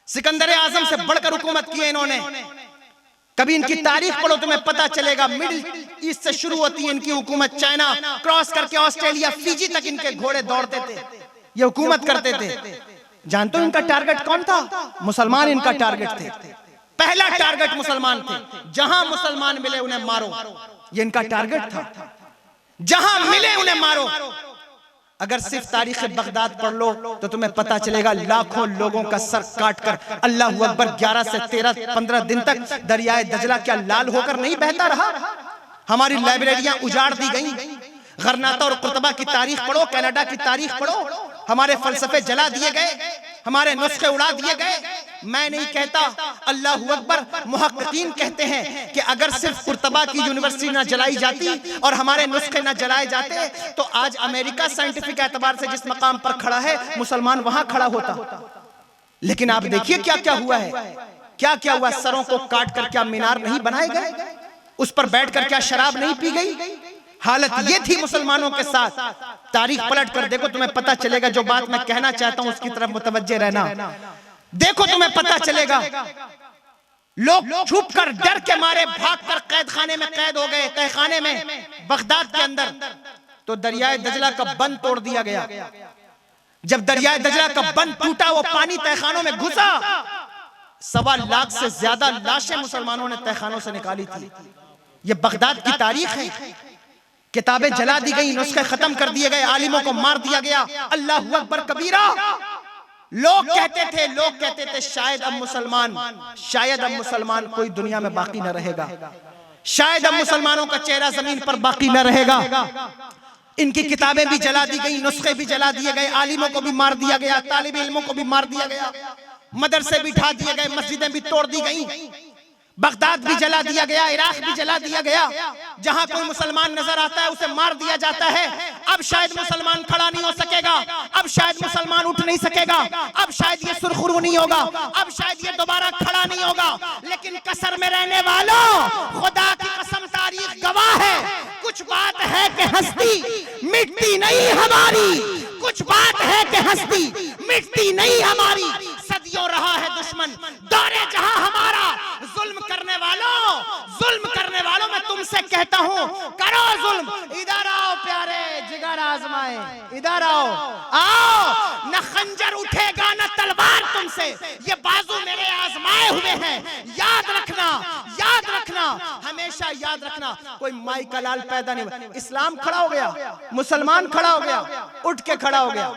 सिकंदर आजम से बढ़कर हुकूमत की है इन्होंने। कभी इनकी तारीख पढ़ो, तुम्हें पता चलेगा। मिडिल ईस्ट से शुरू होती है इनकी हुकूमत, चाइना क्रॉस करके ऑस्ट्रेलिया, फिजी तक इनके घोड़े दौड़ते थे, ये हुकूमत करते थे। जानते हो इनका टारगेट कौन था? मुसलमान इनका टारगेट थे। पहला टारगेट मुसलमान थे। जहां मुसलमान मिले उन्हें मारो, ये इनका टारगेट था। जहां मिले उन्हें मारो। अगर सिर्फ तारीख बगदाद पढ़ लो तो तुम्हें पता चलेगा लाखों लोगों का सर काटकर, अल्लाह अकबर, 11 से 13-15 दिन तक दरियाए दजला क्या लाल होकर नहीं बहता रहा? हमारी लाइब्रेरियां उजाड़ दी गई। गरनाता और कुर्तबा की तारीख पढ़ो, कनाडा की तारीख पढ़ो, हमारे फलसफे जला दिए गए, हमारे नुस्खे उड़ा दिए गए। मैं नहीं कहता, अल्लाह अकबर, मुहक्किकीन कहते हैं कि अगर सिर्फ कुर्तबा की यूनिवर्सिटी ना जलाई जाती और हमारे नुस्खे ना जलाए जाते तो आज अमेरिका साइंटिफिक एतबार से जिस मकाम पर खड़ा है, मुसलमान वहां खड़ा होता। लेकिन आप देखिए क्या क्या हुआ है, क्या क्या हुआ। सरों को काट कर क्या मीनार नहीं बनाए गए? उस पर बैठकर क्या शराब नहीं पी गई? हालत ये थी मुसलमानों के साथ। तारीख पलट कर देखो, तुम्हें पता चलेगा। जो बात मैं कहना चाहता हूं उसकी तरफ मुतवज्जे रहना। देखो तुम्हें पता चलेगा। लोग छुप कर, डर के मारे भागकर कैद खाने में कैद हो गए, तहखाने में बगदाद के अंदर। तो दरियाए दजला का बंद तोड़ दिया गया। जब दरियाए दजला का बंद टूटा, वो पानी तहखानों में घुसा, 1.25 लाख से ज्यादा लाशें मुसलमानों ने तहखानों से निकाली थी। ये बगदाद की तारीख है। किताबें जला दी गई, नुस्खे खत्म कर दिए गए, आलिमों को मार दिया गया। अल्लाह अकबर कबीरा। लोग कहते थे शायद अब मुसलमान कोई दुनिया में बाकी न रहेगा, शायद अब मुसलमानों का चेहरा जमीन पर बाकी न रहेगा। इनकी किताबें भी जला दी गई, नुस्खे भी जला दिए गए, आलिमों को भी मार दिया गया, तालिब इल्मों को भी मार दिया गया, मदरसे भी ढा दिए गए, मस्जिदें भी तोड़ दी गई, बगदाद भी जला दिया गया, इराक भी जला दिया गया। जहां कोई मुसलमान नजर आता है उसे मार दिया जाता है। अब शायद मुसलमान खड़ा नहीं हो सकेगा, अब शायद मुसलमान उठ नहीं सकेगा, अब शायद ये सुरखरू नहीं होगा, अब शायद ये दोबारा खड़ा नहीं होगा। लेकिन कसर में रहने वालों, खुदा की कसम तारीख गवाह है, कुछ बात है कि हस्ती मिटती नहीं हमारी, कुछ बात है कि हस्ती मिटती नहीं हमारी। सदियों रहा है दुश्मन दौरे जहां हमारा। जुल्म करने वालों मैं तुमसे कहता हूं, करो जुल्म। इधर आओ प्यारे, जिगर आजमाए, इधर आओ। न खंजर उठेगा न तलवार तुमसे, ये बाजू मेरे आजमाए हुए हैं। याद रखना, हमेशा याद रखना। कोई माई का लाल पैदा नहीं हुआ। इस्लाम खड़ा हो गया, मुसलमान खड़ा हो गया, उठ के खड़ा हो गया।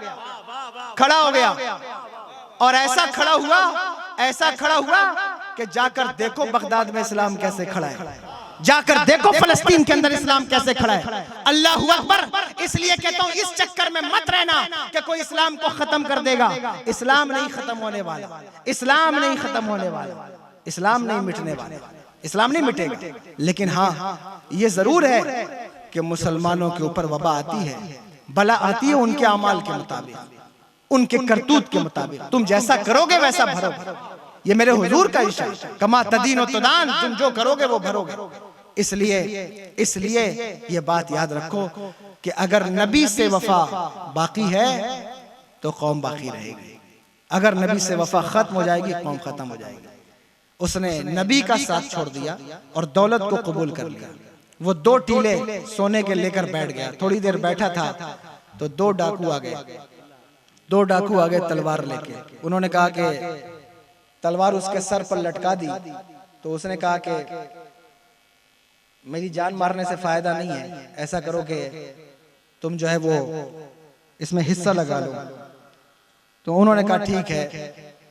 और ऐसा खड़ा हुआ कि जाकर देखो बगदाद में इस्लाम कैसे खड़ा है, जाकर देखो फलस्तीन के अंदर इस्लाम कैसे खड़ा है। अल्लाह अकबर। इसलिए कहता हूं, इस चक्कर में मत रहना कि कोई इस्लाम को खत्म कर देगा। इस्लाम नहीं खत्म होने वाला, इस्लाम नहीं खत्म होने वाला, इस्लाम नहीं मिटने वाला। इस्लाम नहीं मिटेगा, लेकिन हाँ ये जरूर है कि मुसलमानों के ऊपर वबा आती है, बला आती है उनके अमाल के मुताबिक, उनके करतूत के मुताबिक। तुम जैसा करोगे वैसा भरोगे, ये मेरे हुजूर का इशारा, कमा तदीन व तुदान, तुम जो करोगे वो भरोगे। इसलिए ये बात याद रखो कि अगर नबी से वफा बाकी है तो कौम बाकी रहेगी, अगर नबी से वफा खत्म हो जाएगी कौम खत्म हो जाएगी। उसने नबी का साथ छोड़ दिया और दौलत को कबूल कर लिया। वो 2 टीले सोने के लेकर बैठ गया, थोड़ी देर बैठा था तो 2 डाकू आ गए, 2 डाकू आ गए तलवार लेके। उन्होंने कहा कि तलवार उसके सर पर लटका दी, तो उसने कहा कि मेरी जान मारने से फायदा नहीं है, ऐसा करो कि तुम जो है वो इसमें हिस्सा लगा लो। तो उन्होंने कहा ठीक है,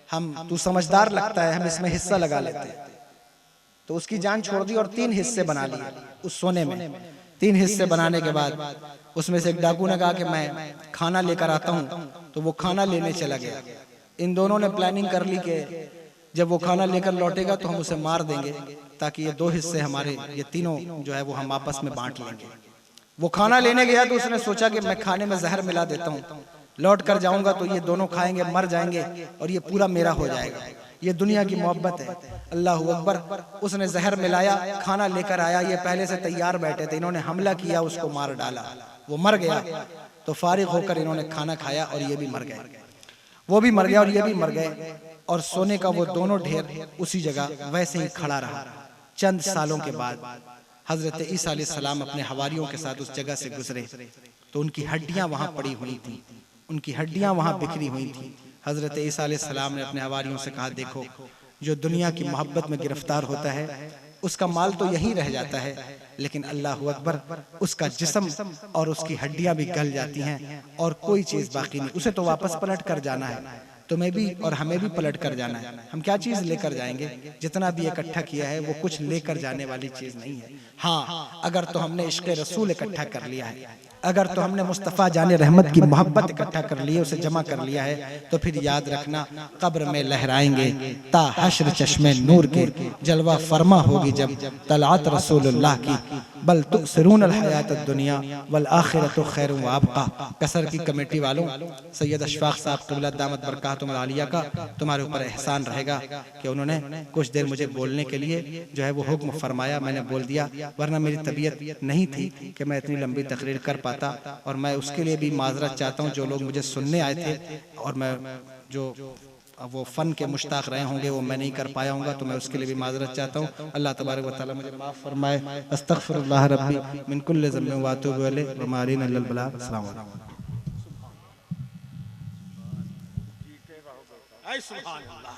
हम तू समझदार लगता है, हम इसमें हिस्सा लगा लेते हैं। तो उसकी जान छोड़ दी और 3 हिस्से बना लिए उस सोने में। 3 हिस्से बनाने के बाद उसमें से एक डाकू ने कहा कि मैं खाना लेकर आता हूँ, तो वो खाना लेने चला गया। इन दोनों ने प्लानिंग कर ली कि जब वो खाना लेकर लौटेगा तो हम उसे मार देंगे, ताकि ये 2 हिस्से हमारे, ये तीनों जो है वो हम आपस में बांट लेंगे। वो खाना लेने गया तो उसने सोचा कि मैं खाने में जहर मिला देता हूँ, लौट कर जाऊंगा तो ये दोनों खाएंगे, मर जाएंगे और ये पूरा मेरा हो जाएगा। ये दुनिया की मोहब्बत है। अल्लाह अकबर। उसने जहर मिलाया, खाना लेकर आया, ये पहले से तैयार बैठे थे, इन्होंने हमला किया, उसको मार डाला, वो मर गया। तो फारिग होकर इन्होंने खाना खाया और ये भी मर गए, वो भी मर गया और ये भी मर गए। और सोने का वो दोनों ढेर उसी जगह वैसे ही खड़ा रहा। चंद सालों के बाद हजरत ईसा अलैहिस्सलाम अपने हवारियों के साथ उस जगह से गुजरे तो उनकी हड्डियां वहां पड़ी हुई थी, उनकी हड्डियां वहां बिखरी हुई थी। हजरत ईसा अलैहिस्सलाम ने अपने हवारियों से कहा, देखो जो दुनिया की मोहब्बत में गिरफ्तार होता है उसका माल तो यहीं रह जाता है, लेकिन अल्लाह अकबर उसका जिस्म और उसकी हड्डियां भी गल जाती हैं और कोई चीज बाकी नहीं, उसे तो वापस पलट कर जाना है। तुम्हें भी और हमें भी पलट कर जाना है। हम क्या चीज लेकर जाएंगे? जितना भी इकट्ठा किया है वो कुछ लेकर जाने वाली चीज नहीं है। हाँ, अगर तो हमने इश्क़ रसूल इकट्ठा कर लिया है, अगर तो हमने मुस्तफ़ा जाने रहमत की मोहब्बत इकट्ठा कर ली है, उसे जमा कर लिया है, तो फिर याद रखना कब्र में लहराएंगे ता हश्र चश्मे नूर के, जलवा फरमा होगी जब तलात रसूलुल्लाह की, बल तुसिरून अल हयात दुनिया वल आखिरतु खैरुन व अबका। कसर की कमेटी वालों, सैयद अशफाक साहब क़िबला दामत बरकातुहुल आलिया का तुम्हारे ऊपर एहसान रहेगा कि उन्होंने कुछ देर मुझे बोलने के लिए जो है वो हुक्म फरमाया, मैंने बोल दिया, वरना मेरी तबीयत नहीं थी कि मैं इतनी लंबी तकरीर कर पाता। और मैं उसके लिए भी माजरत चाहता हूँ जो लोग मुझे सुनने आए थे और मैं जो वो फ़न के मुश्ताक रहे होंगे वो मैं नहीं कर पाया हूँगा, तो मैं उसके लिए भी माजरत चाहता हूँ। अल्लाह तबारक व तआला मुझे माफ़ फरमाए। अस्तगफिरुल्लाह रब्बी मिन कुल्लि ज़ंबिन व अतूबु इलैहि व मा अलैना इल्लल बलाग। अस्सलामु अलैकुम। सुभान अल्लाह।